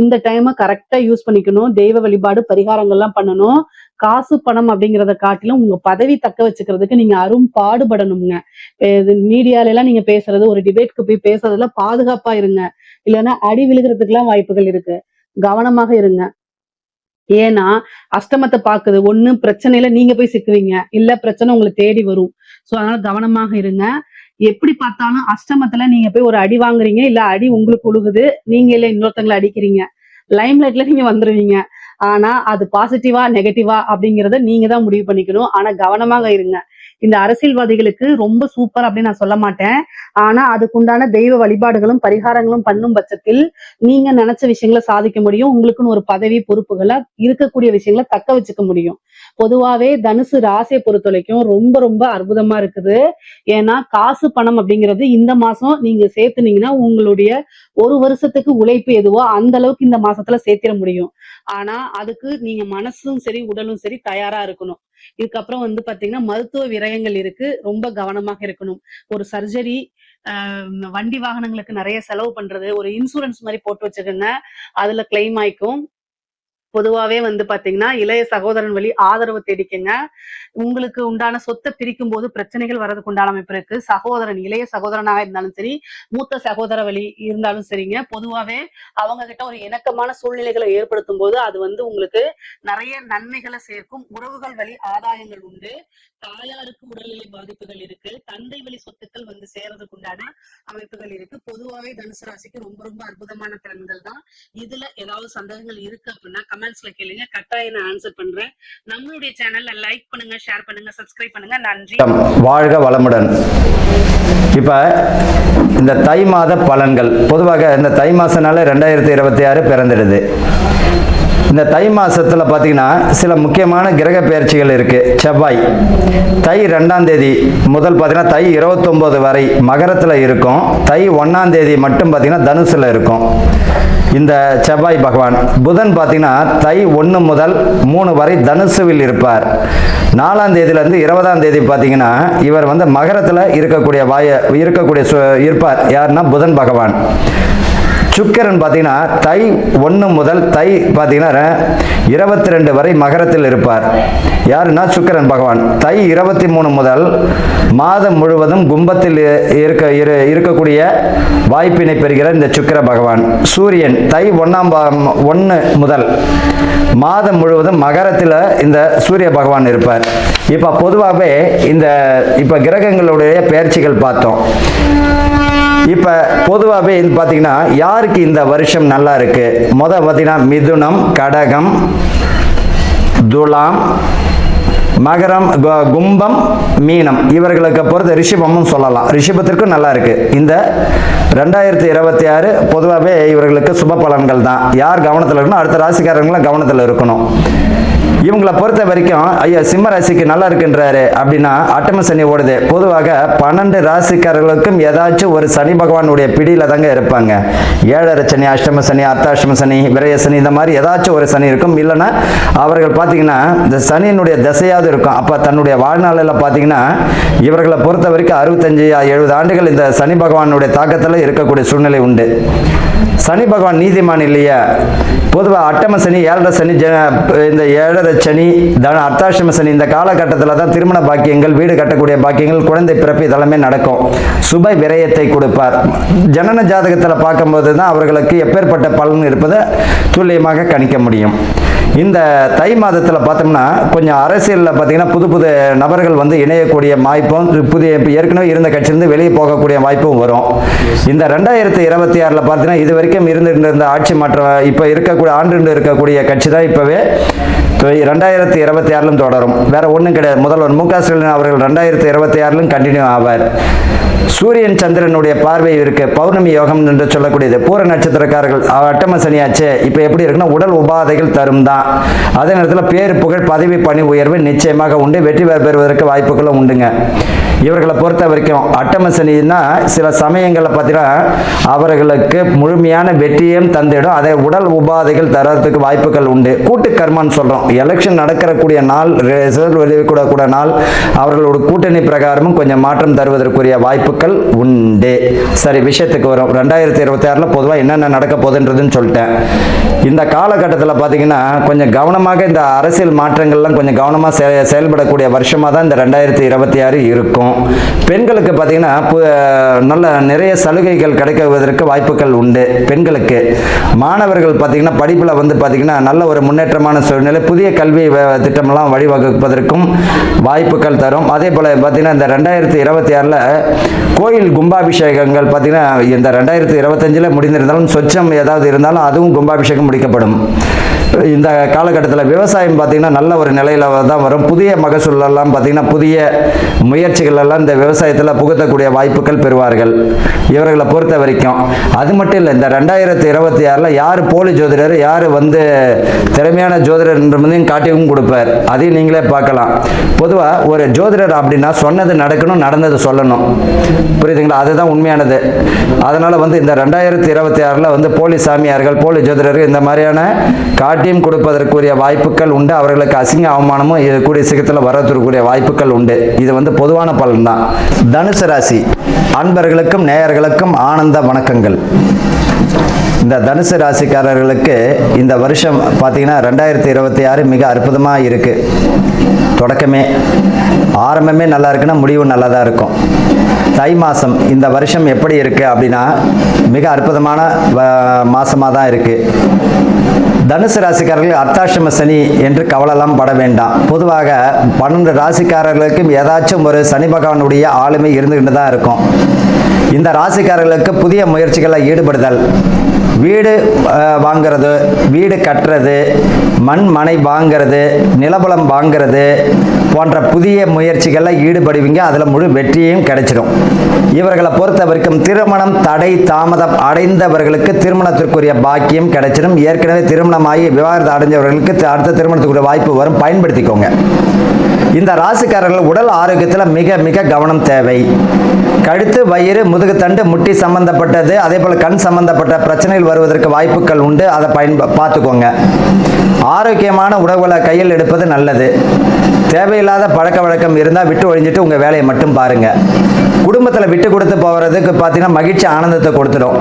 இந்த டைம் கரெக்டா யூஸ் பண்ணிக்கணும். தெய்வ வழிபாடு பரிகாரங்கள்லாம் பண்ணணும். காசு பணம் அப்படிங்கிறத காட்டிலும் உங்க பதவி தக்க வச்சுக்கிறதுக்கு நீங்க பாடுபடணுங்க. மீடியால எல்லாம் நீங்க பேசுறது, ஒரு டிபேட்க்கு போய் பேசுறதுல பாதுகாப்பா இருங்க. இல்லைன்னா அடி விழுகிறதுக்கு எல்லாம் வாய்ப்புகள் இருக்கு. கவனமாக இருங்க. ஏன்னா அஷ்டமத்தை பாக்குது. ஒண்ணு பிரச்சனையில நீங்க போய் சிக்குவீங்க, இல்ல பிரச்சனை உங்களை தேடி வரும். சோ அதனால கவனமாக இருங்க. எப்படி பார்த்தாலும் அஷ்டமத்துல நீங்க போய் ஒரு அடி வாங்குறீங்க, இல்ல அடி உங்களுக்கு உழுகுது, நீங்க இல்ல இன்னொருத்தங்களை அடிக்கிறீங்க, லைம்லைட்ல நீங்க வந்துருவீங்க. ஆனா அது பாசிட்டிவா நெகட்டிவா அப்படிங்கிறத நீங்க தான் முடிவு பண்ணிக்கணும். ஆனா கவனமாக இருங்க. இந்த அரசியல்வாதிகளுக்கு ரொம்ப சூப்பர் அப்படின்னு நான் சொல்ல மாட்டேன். ஆனா அதுக்குண்டான தெய்வ வழிபாடுகளும் பரிகாரங்களும் பண்ணும் பட்சத்தில் நீங்க நினைச்ச விஷயங்களை சாதிக்க முடியும். உங்களுக்குன்னு ஒரு பதவி பொறுப்புகளை இருக்கக்கூடிய விஷயங்களை தக்க வச்சுக்க முடியும். பொதுவாவே தனுசு ராசியை பொறுத்த வரைக்கும் ரொம்ப ரொம்ப அற்புதமா இருக்குது. ஏன்னா காசு பணம் அப்படிங்கிறது இந்த மாசம் நீங்க சேர்த்துனீங்கன்னா உங்களுடைய ஒரு வருஷத்துக்கு உழைப்பு எதுவோ அந்த அளவுக்கு இந்த மாசத்துல சேர்த்திட முடியும். ஆனா அதுக்கு நீங்க மனசும் சரி உடலும் சரி தயாரா இருக்கணும். இதுக்கப்புறம் பாத்தீங்கன்னா மருத்துவ விரயங்கள் இருக்கு. ரொம்ப கவனமாக இருக்கணும். ஒரு சர்ஜரி, வண்டி வாகனங்களுக்கு நிறைய செலவு பண்றது, ஒரு இன்சூரன்ஸ் மாதிரி போட்டு வச்சுக்கோங்க. அதுல கிளைம் ஆயிக்கும். பொதுவாவே பாத்தீங்கன்னா இளைய சகோதரன் வழி ஆதரவு தேடிக்கங்க. உங்களுக்கு உண்டான சொத்தை பிரிக்கும் போது பிரச்சனைகள் வர்றதுக்கு உண்டான அமைப்பு இருக்கு. சகோதரன், இளைய சகோதரனாக இருந்தாலும் சரி, மூத்த சகோதர வழி இருந்தாலும் சரிங்க, பொதுவாவே அவங்க கிட்ட ஒரு இணக்கமான சூழ்நிலைகளை ஏற்படுத்தும் போது அது உங்களுக்கு நிறைய நன்மைகளை சேர்க்கும். உறவுகள் வழி ஆதாயங்கள் உண்டு. தாயாருக்கு உடல்நிலை பாதிப்புகள் இருக்கு. தந்தை வழி சொத்துக்கள் சேர்றதுக்கு உண்டான அமைப்புகள் இருக்கு. பொதுவாவே தனுசு ராசிக்கு ரொம்ப ரொம்ப அற்புதமான திறன்கள் தான். இதுல ஏதாவது சந்தேகங்கள் இருக்கு அப்படின்னா கமெண்ட்ஸ்ல கேளுங்க. கட்டாயம் நான் ஆன்சர் பண்றேன். நம்மளுடைய சேனல்ல லைக் பண்ணுங்க, ஷேர் பண்ணுங்க, சப்ஸ்கிரைப் பண்ணுங்க. நன்றி. வாழ்க வளமுடன். இப்ப இந்த தை மாத பலன்கள் பொதுவாக இந்த தை மாசனால 2026 பிறந்துடுது. இந்த தை மாசத்துல பாத்தீங்கன்னா சில முக்கியமான கிரக பெயர்ச்சிகள் இருக்கு. செவ்வாய் தை 2ஆம் தேதி முதல் பாத்தீங்கன்னா தை 29 வரை மகரத்துல இருக்கும். தை 1ஆம் தேதி மட்டும் பாத்தீங்கன்னா தனுசுல இருக்கும் இந்த செவ்வாய் பகவான். புதன் பாத்தீங்கன்னா தை 1 முதல் 3 வரை தனுசுவில் இருப்பார். 4ஆம் தேதியிலிருந்து 20ஆம் தேதி பாத்தீங்கன்னா இவர் மகரத்துல இருக்கக்கூடிய இருப்பார். யாருன்னா புதன் பகவான். சுக்கிரன் பாத்தீங்கன்னா தை 1 முதல் தை பாத்தீங்கன்னா 22 வரை மகரத்தில் இருப்பார். யாருன்னா சுக்கிரன் பகவான். தை 23 முதல் மாதம் முழுவதும் கும்பத்தில் இருக்கக்கூடிய வாய்ப்பினை பெறுகிறார் இந்த சுக்கிர பகவான். சூரியன் தை 1 முதல் மாதம் முழுவதும் மகரத்தில் இந்த சூரிய பகவான் இருப்பார். இப்ப பொதுவாகவே இப்ப கிரகங்களுடைய பெயர்ச்சிகள் பார்த்தோம். இப்ப பொதுவாகவே பாத்தீங்கன்னா யாருக்கு இந்த வருஷம் நல்லா இருக்கு? பாத்தீங்கன்னா மிதுனம், கடகம், துலாம், மகரம், கும்பம், மீனம், இவர்களுக்கு பொறுத்த ரிஷபமும் சொல்லலாம். ரிஷபத்திற்கும் நல்லா இருக்கு. இந்த 2026 பொதுவாகவே இவர்களுக்கு சுப பலன்கள் தான். யார் கவனத்தில் இருக்கணும்? அடுத்த ராசிக்காரங்களும் கவனத்தில் இருக்கணும். இவங்களை பொறுத்த வரைக்கும் ஐயா சிம்ம ராசிக்கு நல்லா இருக்குன்றாரு அப்படின்னா அட்டம சனி ஓடுது. பொதுவாக 12 ராசிக்காரர்களுக்கும் ஏதாச்சும் ஒரு சனி பகவானுடைய பிடியில தாங்க இருப்பாங்க. 7 சனி, அஷ்டம சனி, அர்த்தாஷ்டம சனி, விரய சனி, இந்த மாதிரி ஏதாச்சும் ஒரு சனி இருக்கும். இல்லைன்னா அவர்கள் பார்த்தீங்கன்னா இந்த சனியினுடைய திசையாவது இருக்கும். அப்போ தன்னுடைய வாழ்நாளில் பார்த்தீங்கன்னா இவர்களை பொறுத்த வரைக்கும் 65-70 ஆண்டுகள் இந்த சனி பகவானுடைய தாக்கத்தில் இருக்கக்கூடிய சூழ்நிலை உண்டு. சனி பகவான் நீதிமான் இல்லையா? பொதுவாக அட்டம சனி, ஏழரை சனி, இந்த ஏழரை சனி, அர்த்தாஷ்டம சனி இந்த காலகட்டத்தில் தான் திருமண பாக்கியங்கள், வீடு கட்டக்கூடிய பாக்கியங்கள், குழந்தை பிறப்பு இதெல்லாமே நடக்கும். சுப விரயத்தை கொடுப்பார். ஜனன ஜாதகத்தில் பார்க்கும்போது தான் அவர்களுக்கு எப்பேற்பட்ட பலன் இருப்பதை துல்லியமாக கணிக்க முடியும். இந்த தை மாதத்தில் பார்த்தோம்னா கொஞ்சம் அரசியலில் பார்த்தீங்கன்னா புது புது நபர்கள் வந்து இணையக்கூடிய வாய்ப்பும், புதிய ஏற்கனவே இருந்த கட்சியிலிருந்து வெளியே போகக்கூடிய வாய்ப்பும் வரும். இந்த 2026 பார்த்தீங்கன்னா இது வரைக்கும் இருந்த ஆட்சி மாற்றம் இப்போ இருக்கக்கூடிய ஆண்டு இருக்கக்கூடிய கட்சி தான் இப்போவே 2026 தொடரும். வேற ஒன்றும் கிடையாது. முதல்வர் மு க ஸ்டாலின் அவர்கள் 2026 கண்டினியூ ஆவார். சூரியன் சந்திரனுடைய பார்வை இருக்கு. பௌர்ணமி யோகம் என்று சொல்லக்கூடியது. பூர நட்சத்திரக்காரர்கள் அட்டம சனியாச்சு இப்போ எப்படி இருக்குன்னா உடல் உபாதைகள் தரும் தான். அதே நேரத்தில் பேர் புகழ் பதவி பணி உயர்வு நிச்சயமாக உண்டு. வெற்றி பெறுவதற்கு வாய்ப்புகளும் உண்டுங்க. இவர்களை பொறுத்த வரைக்கும் அட்டம சனின்னா சில சமயங்களில் பார்த்தீங்கன்னா அவர்களுக்கு முழுமையான வெற்றியும் தந்திடும். அதே உடல் உபாதைகள் தரத்துக்கு வாய்ப்புகள் உண்டு. கூட்டு கர்மான்னு சொல்கிறோம். எலெக்ஷன் நடக்கக்கூடிய நாள், ரிசல்ட் வெளியிடக்கூடிய நாள், அவர்களோட கூட்டணி பிரகாரமும் கொஞ்சம் மாற்றம் தருவதற்குரிய வாய்ப்புகள் உண்டு. சரி, விஷயத்துக்கு வரும். 2026 பொதுவாக என்னென்ன நடக்க போகுதுன்றதுன்னு சொல்லிட்டேன். இந்த காலகட்டத்தில் பார்த்தீங்கன்னா கொஞ்சம் கவனமாக இந்த அரசியல் மாற்றங்கள்லாம் கொஞ்சம் கவனமாக செயல்படக்கூடிய வருஷமாக தான் இந்த 2026 இருக்கும். பெண்களுக்கு பார்த்தீங்கன்னா நல்ல நிறைய சலுகைகள் கிடைக்குவதற்கு வாய்ப்புகள் உண்டு. பெண்களுக்கு மாணவர்கள் பார்த்தீங்கன்னா படிப்பில் வந்து பார்த்தீங்கன்னா நல்ல ஒரு முன்னேற்றமான சூழ்நிலை, புதிய கல்வி திட்டமெல்லாம் வழிவகுப்பதற்கும் வாய்ப்புகள் தரும். அதே போல் பார்த்தீங்கன்னா இந்த 2026 கோயில் கும்பாபிஷேகங்கள் பார்த்தீங்கன்னா இந்த 2025 முடிந்திருந்தாலும் சொச்சம் ஏதாவது இருந்தாலும் அதுவும் கும்பாபிஷேகம் முடிக்கப்படும். இந்த காலகட்டத்தில் விவசாயம் பார்த்தீங்கன்னா நல்ல ஒரு நிலையில் தான் வரும். புதிய மகசூலெல்லாம் பார்த்தீங்கன்னா புதிய முயற்சிகள் எல்லாம் இந்த விவசாயத்தில் புகுத்தக்கூடிய வாய்ப்புகள் பெறுவார்கள் இவர்களை பொறுத்த வரைக்கும். அது மட்டும் இல்லை, இந்த 2026 யார் போலி ஜோதிடர், யார் வந்து திறமையான ஜோதிடர் என்றதையும் காட்டியும் கொடுப்பார். அதையும் நீங்களே பார்க்கலாம். பொதுவாக ஒரு ஜோதிடர் அப்படின்னா சொன்னது நடக்கணும், நடந்தது சொல்லணும். புரியுதுங்களா? அதுதான் உண்மையானது. அதனால் வந்து இந்த 2026 வந்து போலி சாமியார்கள், போலி ஜோதிடர்கள் இந்த மாதிரியான காட்டியும் கொடுப்பதற்குரிய வாய்ப்புகள் உண்டு. அவர்களுக்கு அசிங்க அவமானமும் இது கூடிய சீக்கிரத்தில் வரக்கூடிய வாய்ப்புகள் உண்டு. இது வந்து பொதுவான பலன் தான். தனுசு ராசி அன்பர்களுக்கும் நேயர்களுக்கும் ஆனந்த வணக்கங்கள். இந்த தனுசு ராசிக்காரர்களுக்கு இந்த வருஷம் பார்த்தீங்கன்னா 2026 மிக அற்புதமாக இருக்கு. தொடக்கமே ஆரம்பமே நல்லா இருக்குன்னா முடிவும் நல்லா தான் இருக்கும். தை மாதம் இந்த வருஷம் எப்படி இருக்கு அப்படின்னா மிக அற்புதமான மாசமாக தான் இருக்கு. தனுசு ராசிக்காரர்கள் அர்த்தாஷ்டம சனி என்று கவலைலாம் பட வேண்டாம். பொதுவாக 12 ராசிக்காரர்களுக்கும் ஏதாச்சும் ஒரு சனி பகவானுடைய ஆளுமை இருந்துகிட்டு தான் இருக்கும். இந்த ராசிக்காரர்களுக்கு புதிய முயற்சிகளில் ஈடுபடுதல், வீடு வாங்கிறது, வீடு கட்டுறது, மண் மனை வாங்கிறது, நிலபலம் வாங்கிறது போன்ற புதிய முயற்சிகளில் ஈடுபடுவீங்க. அதில் முழு வெற்றியும் கிடைச்சிடும். இவர்களை பொறுத்த வரைக்கும் திருமணம் தடை தாமதம் அடைந்தவர்களுக்கு திருமணத்திற்குரிய பாக்கியம் கிடைச்சிடும். ஏற்கனவே திருமணமாகி விவாகரத்து அடைஞ்சவர்களுக்கு அடுத்த திருமணத்துக்குரிய வாய்ப்பு வரும். பயன்படுத்திக்கோங்க. இந்த ராசிக்காரர்கள் உடல் ஆரோக்கியத்தில் மிக மிக கவனம் தேவை. கழுத்து, வயிறு, முதுகுத்தண்டு, முட்டி சம்பந்தப்பட்டது, அதே போல் கண் சம்பந்தப்பட்ட பிரச்சனைகள் வருவதற்கு வாய்ப்புகள் உண்டு. அதை பார்த்துக்கோங்க. ஆரோக்கியமான உணவுகளை கையில் எடுப்பது நல்லது. தேவையில்லாத பழக்க வழக்கம் இருந்தால் விட்டு ஒழிஞ்சிட்டு உங்கள் வேலையை மட்டும் பாருங்கள். குடும்பத்தில் விட்டு கொடுத்து போகிறதுக்கு பார்த்தீங்கன்னா மகிழ்ச்சி ஆனந்தத்தை கொடுத்துடும்.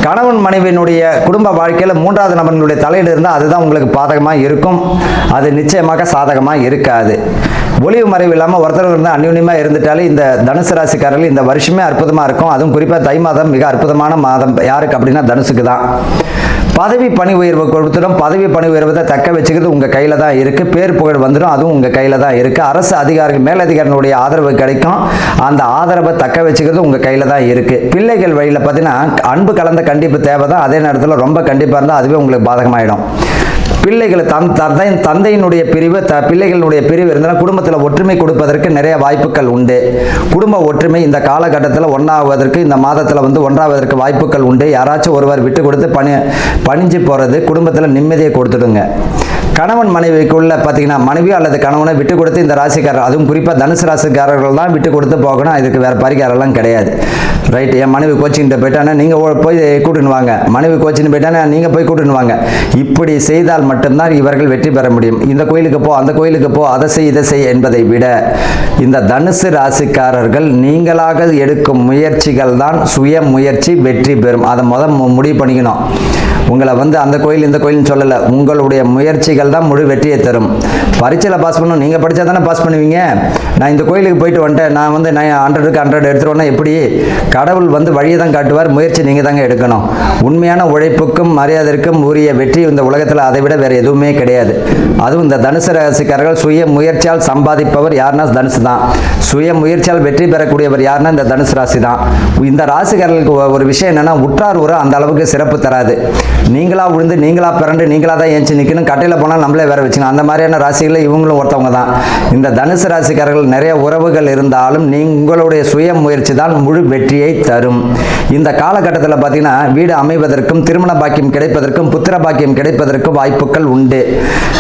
கணவன் மனைவியினுடைய குடும்ப வாழ்க்கையில் 3வது நபர்களுடைய தலையீடு இருந்தால் அதுதான் உங்களுக்கு பாதகமாக இருக்கும். அது நிச்சயமாக சாதகமாக இருக்காது. ஒளிவு மறைவு இல்லாமல் ஒருத்தர் இருந்தால் அந்யூன்யமாக இருந்துட்டாலே இந்த தனுசு ராசிக்காரர்கள் இந்த வருஷமே அற்புதமாக இருக்கும். அதுவும் குறிப்பாக தை மாதம் மிக அற்புதமான மாதம். யாருக்கு அப்படின்னா தனுசுக்கு தான். பதவி பணி உயர்வு கொடுத்துடும். பதவி பணி உயர்வதை தக்க வச்சுக்கிறது உங்கள் கையில் தான் இருக்குது. பேர் புகழ் வந்துடும், அதுவும் உங்கள் கையில் தான் இருக்குது. அரசு அதிகாரிகள், மேலதிகாரிகளுடைய ஆதரவு கிடைக்கும். அந்த ஆதரவை தக்க வச்சுக்கிறது உங்கள் கையில் தான் இருக்குது. பிள்ளைகள் வழியில் பார்த்தீங்கன்னா அன்பு கலந்த கண்டிப்பு தேவை தான். அதே நேரத்தில் ரொம்ப கண்டிப்பாக இருந்தால் அதுவே உங்களுக்கு பாதகமாயிடும். பிள்ளைகளை தந்தையினுடைய பிரிவு, பிள்ளைகளுடைய பிரிவு இருந்தால் குடும்பத்தில் ஒற்றுமை கொடுப்பதற்கு நிறைய வாய்ப்புகள் உண்டு. குடும்ப ஒற்றுமை இந்த காலகட்டத்தில் ஒன்றாவதற்கு, இந்த மாதத்தில் வந்து ஒன்றாவதற்கு வாய்ப்புகள் உண்டு. யாராச்சும் ஒருவர் விட்டு கொடுத்து பணிஞ்சு போகிறது குடும்பத்தில் நிம்மதியை கொடுத்துடுங்க. கணவன் மனைவிக்குள்ள பார்த்தீங்கன்னா மனைவியோ அல்லது கணவனை விட்டு கொடுத்து இந்த ராசிக்காரர், அதுவும் குறிப்பாக தனுசு ராசிக்காரர்கள் தான் விட்டு கொடுத்து போகணும். இதுக்கு வேறு பரிகாரம்லாம் கிடையாது. ரைட், என் மனைவி கோச்சிங்கிட்ட போயிட்டானா நீங்கள் போய் கூட்டின்னு வாங்க, மனைவி கோச்சின்னு போயிட்டானா நீங்கள் போய் கூட்டின்னு வாங்க. இப்படி செய்தால் மட்டும்தான் இவர்கள் வெற்றி பெற முடியும். இந்த கோயிலுக்கு போ, அந்த கோயிலுக்கு போ, அதை செய் இதை செய் என்பதை விட இந்த தனுசு ராசிக்காரர்கள் நீங்களாக எடுக்கும் முயற்சிகள் தான் சுய முயற்சி வெற்றி பெறும். அதை முடிவு பண்ணிக்கணும். உங்களை அந்த கோயில் இந்த கோயில்னு சொல்லலை, உங்களுடைய முயற்சிகள் தான் முழு வெற்றியை தரும். பரீட்சையில் பாஸ் பண்ணணும், நீங்கள் படித்தா தானே பாஸ் பண்ணுவீங்க. நான் இந்த கோயிலுக்கு போயிட்டு வந்துட்டேன், நான் 100க்கு 100 எடுத்துருவேன்னா எப்படி? கடவுள் வழியை தான் காட்டுவார். முயற்சி நீங்கள் தாங்க எடுக்கணும். உண்மையான உழைப்புக்கும் மரியாதைக்கும் உரிய வெற்றி இந்த உலகத்தில் அதை விட வேறு எதுவுமே கிடையாது. அதுவும் இந்த தனுசு ராசிக்காரர்கள் சுய முயற்சியால் சம்பாதிப்பவர் யாருன்னா தனுசு தான். சுய முயற்சியால் வெற்றி பெறக்கூடியவர் யாருன்னா இந்த தனுசு ராசி தான். இந்த ராசிக்காரர்களுக்கு ஒரு விஷயம் என்னன்னா, உற்றார் உறவு அந்த அளவுக்கு சிறப்பு தராது. நீங்களா விழுந்து நீங்களா பிறண்டு நீங்களா தான் ஏஞ்சி நிற்கணும். கட்டையில் போனால் நம்மளே வேற வச்சுக்கணும். அந்த மாதிரியான ராசிகளில் இவங்களும் ஒருத்தவங்க தான். இந்த தனுசு ராசிக்காரர்கள் நிறைய உறவுகள் இருந்தாலும் உங்களுடைய சுய முயற்சி தான் முழு வெற்றியை தரும். இந்த காலகட்டத்தில் பார்த்தீங்கன்னா வீடு அமைவதற்கும் திருமண பாக்கியம் கிடைப்பதற்கும் புத்திர பாக்கியம் கிடைப்பதற்கும் வாய்ப்புகள் உண்டு.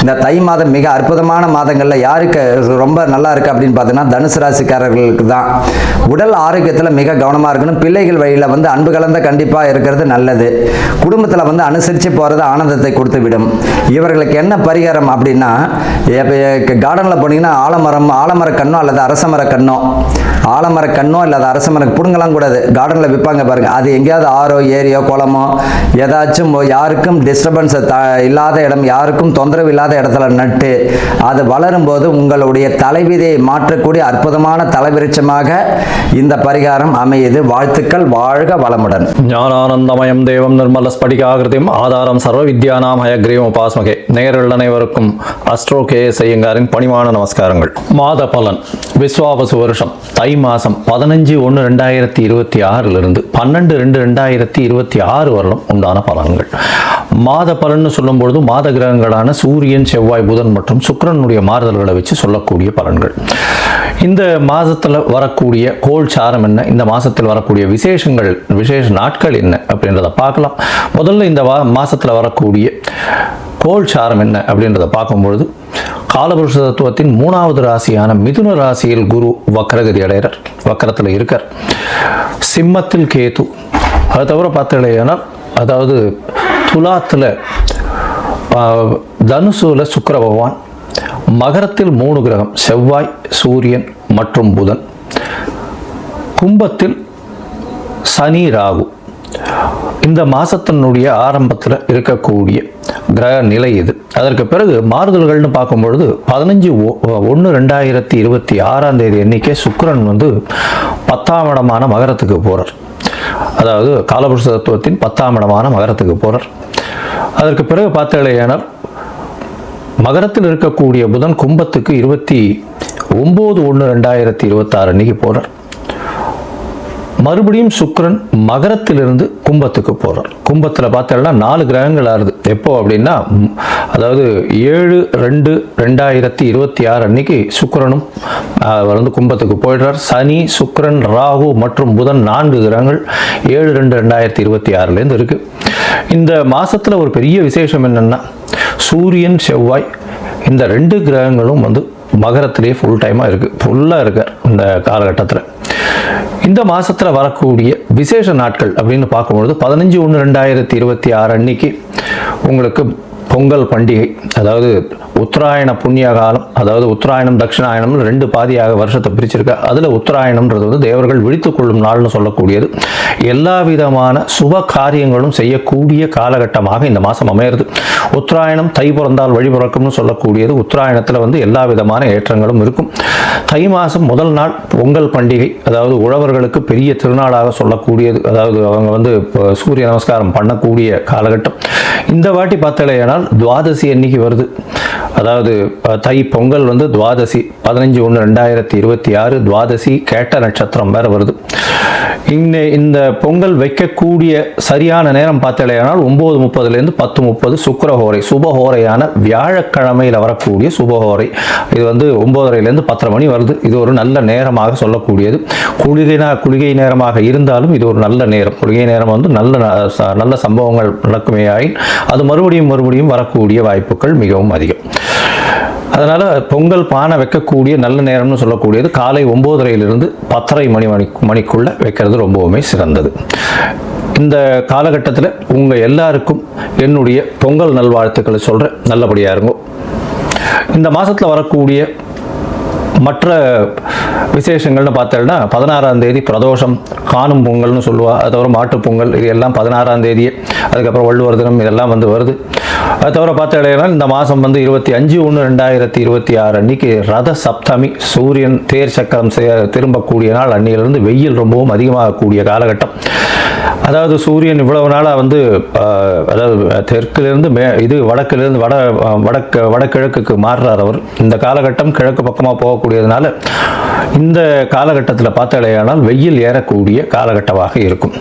இந்த தை மாதம் மிக அற்புதமான மாதங்களில் யாருக்கு ரொம்ப நல்லா இருக்கு அப்படின்னு பார்த்தீங்கன்னா தனுசு ராசிக்காரர்களுக்கு தான். உடல் ஆரோக்கியத்தில் மிக கவனமாக இருக்கணும். பிள்ளைகள் வழியில் அன்பு கலந்த கண்டிப்பாக இருக்கிறது நல்லது. குடும்பத்தில் அனுசரித்து போகிறது ஆனந்தத்தை கொடுத்து விடும். இவர்களுக்கு என்ன பரிகாரம் அப்படின்னா, கார்டனில் போனீங்கன்னா ஆலமர கண்ணோ அல்லது அரசமர கண்ணோ, ஆலமர கண்ணோ அல்லது அரசமர புடுங்கலாம் கூடாது. கார்டனில் விற்பாங்க பாருங்க, அது எங்கேயாவது ஆறோ ஏரியோ குளமோ ஏதாச்சும் யாருக்கும் டிஸ்டர்பன்ஸ் இல்லாத இடம், யாருக்கும் தொந்தரவு இல்லாத இடத்துல நட்டு அது வளரும் போது உங்களுடைய தலைவிதியை மாற்றக்கூடிய அற்புதமான தலைவிருட்சமாக இந்த பரிகாரம் அமையுது. வாழ்த்துக்கள், வாழ்க வளமுடன். ஞானானந்தமயம் தேவம் நிர்மல ஸ்படிகாகிருதியும் ஆதாரம் சர்வ வித்யானாம் ஹயக்ரீவம் உபாஸ்மகே. நேயர்கள் அனைவருக்கும் அஸ்ட்ரோ KS ஐயங்காரின் பணிவான நமஸ்காரங்கள். மாத பலன் விஸ்வாவசு வருஷம் தை மாதம் 15/1/2026 12/2/2026 வருடம் உண்டான பலன்கள். மாத பலன்னு சொல்லும் பொழுது மாத கிரகங்களான சூரியன், செவ்வாய், புதன் மற்றும் சுக்கிரனுடைய மாறுதல்களை வச்சு சொல்லக்கூடிய பலன்கள். இந்த மாதத்தில் வரக்கூடிய கோள் சாரம் என்ன, இந்த மாதத்தில் வரக்கூடிய விசேஷ நாட்கள் என்ன அப்படின்றத பார்க்கலாம். முதல்ல இந்த மாதத்தில் வரக்கூடிய கோள் சாரம் என்ன அப்படின்றத பார்க்கும்பொழுது, காலபுருஷ தத்துவத்தின் 3வது ராசியான மிதுன ராசியில் குரு வக்ரகதி அடைகிறார், வக்கரத்தில் இருக்கார். சிம்மத்தில் கேது, அது தவிர பார்த்தீங்கன்னா அதாவது துலாத்தில் தனுசுல சுக்கிர பகவான், மகரத்தில் 3 கிரகம் செவ்வாய், சூரியன் மற்றும் புதன், கும்பத்தில் சனி, ராகு. இந்த மாசத்தினுடைய ஆரம்பத்தில் இருக்கக்கூடிய கிரக நிலை இது. அதற்கு பிறகு மாறுதல்கள்னு பார்க்கும்பொழுது 15/1/2026 அன்னைக்கே சுக்கிரன் 10ஆம் இடமான மகரத்துக்கு போறார். அதாவது காலபுருஷ தத்துவத்தின் 10ஆம் இடமான மகரத்துக்கு போறார். அதற்கு பிறகு பார்த்தீங்கன்னா மகரத்தில் இருக்கக்கூடிய புதன் கும்பத்துக்கு 29/1/2026 அன்னைக்கு போறார். மறுபடியும் சுக்கிரன் மகரத்திலிருந்து கும்பத்துக்கு போறார். கும்பத்தில் பார்த்தீங்கன்னா 4 கிரகங்கள் ஆறுது. எப்போ அப்படின்னா, அதாவது 7/2/2026 அன்னைக்கு சுக்கிரனும் கும்பத்துக்கு போயிடுறார். சனி, சுக்கிரன், ராகு மற்றும் புதன் 4 கிரகங்கள் 7/2/2026 இருக்கு. இந்த மாசத்துல ஒரு பெரிய விசேஷம் என்னன்னா, சூரியன், செவ்வாய் இந்த 2 கிரகங்களும் மகரத்திலேயே ஃபுல்லாக இருக்கார் இந்த காலகட்டத்தில். இந்த மாசத்துல வரக்கூடிய விசேஷ நாட்கள் அப்படின்னு பார்க்கும்பொழுது 15/1/2026 அன்னைக்கு உங்களுக்கு பொங்கல் பண்டிகை, அதாவது உத்தராயண புண்ணிய காலம், அதாவது உத்தராயணம் தட்சிணாயணம் 2 பாதியாக வருஷத்தை பிரிச்சிருக்க. அதில் உத்தராயணம்ன்றது தேவர்கள் விழித்துக் கொள்ளும் நாள்னு சொல்லக்கூடியது. எல்லா விதமான சுப காரியங்களும் செய்யக்கூடிய காலகட்டமாக இந்த மாதம் அமையிறது. உத்தராயணம் தை பிறந்தால் வழி பிறக்கும்னு சொல்லக்கூடியது. உத்தராயணத்தில் எல்லா விதமான ஏற்றங்களும் இருக்கும். தை மாதம் முதல் நாள் பொங்கல் பண்டிகை, அதாவது உழவர்களுக்கு பெரிய திருநாளாக சொல்லக்கூடியது. அதாவது அவங்க சூரிய நமஸ்காரம் பண்ணக்கூடிய காலகட்டம். இந்த வாட்டி பார்த்தலையானால் துவாதசி அன்னைக்கு வருது. அதாவது தை பொங்கல் துவாதசி 15/1/2026 துவாதசி கேட்ட நட்சத்திரம் வேற வருது. இந்த பொங்கல் வைக்கக்கூடிய சரியான நேரம் பார்த்தலையானால் 9:30 10:30 சுக்கிரஹோரை, சுபஹோரையான வியாழக்கிழமையில் வரக்கூடிய சுபஹோரை. இது 9:30 10:30 மணி வருது. இது ஒரு நல்ல நேரமாக சொல்லக்கூடியது. குளிகை நேரமாக இருந்தாலும் இது ஒரு நல்ல நேரம். குளிகை நேரம் நல்ல சம்பவங்கள் நடக்குமே ஆயின் அது மறுபடியும் மழையும் வரக்கூடிய வாய்ப்புகள் மிகவும் அதிகம். அதனால் பொங்கல் பானை வைக்கக்கூடிய நல்ல நேரம்னு சொல்லக்கூடியது காலை 9:30 10:30 மணிக்குள்ளே வைக்கிறது ரொம்பவுமே சிறந்தது. இந்த காலகட்டத்தில் உங்கள் எல்லாருக்கும் என்னுடைய பொங்கல் நல்வாழ்த்துக்களை சொல்கிறேன். நல்லபடியாக இருங்க. இந்த மாதத்தில் வரக்கூடிய மற்ற விசேஷங்கள்னு பார்த்தோம்னா 16ஆம் தேதி பிரதோஷம், காணும் பொங்கல்னு சொல்லுவா. அது தவிர மாட்டுப் பொங்கல், இது எல்லாம் 16ஆம் தேதியே. அதுக்கப்புறம் வள்ளுவர் தினம், இதெல்லாம் வருது. அது தவிர பார்த்தீங்கன்னா இந்த மாதம் 25/1/2026 அன்னைக்கு ரத சப்தமி, சூரியன் தேர் சக்கரம் திரும்பக்கூடிய நாள். அன்னையிலிருந்து வெயில் ரொம்பவும் அதிகமாகக்கூடிய காலகட்டம். அதாவது சூரியன் இவ்வளவு நாளாக அதாவது தெற்கிலிருந்து வடக்கிலிருந்து வடகிழக்குக்கு மாறுறார் அவர். இந்த காலகட்டம் கிழக்கு பக்கமாக போகக்கூடியதுனால இந்த காலகட்டத்தில் பார்த்தாலேயானால் வெயில் ஏறக்கூடிய காலகட்டமாக இருக்கும்.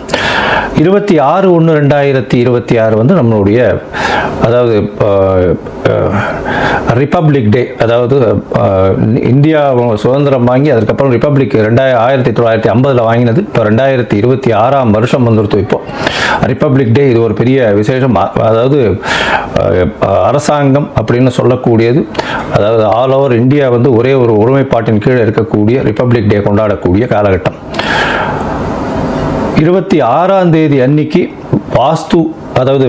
26/1/2026 நம்மளுடைய அதாவது ரிப்பப்ளிக் டே. அதாவது இந்தியா சுதந்திரம் வாங்கி அதுக்கப்புறம் ரிப்பப்ளிக் 1950 வாங்கினது. இப்போ 2026ஆம் வருஷம் வந்துருத்து. இப்போ ரிப்பப்ளிக் டே, இது ஒரு பெரிய விசேஷம். அதாவது அரசாங்கம் அப்படின்னு சொல்லக்கூடியது, அதாவது ஆல் ஓவர் இந்தியா ஒரே ஒரு ஒருமைப்பாட்டின் கீழே இருக்கக்கூடிய ரிப்பப்ளிக் டே கொண்டாடக்கூடிய காலகட்டம். 26ஆம் தேதி அன்னைக்கு வாஸ்து, அதாவது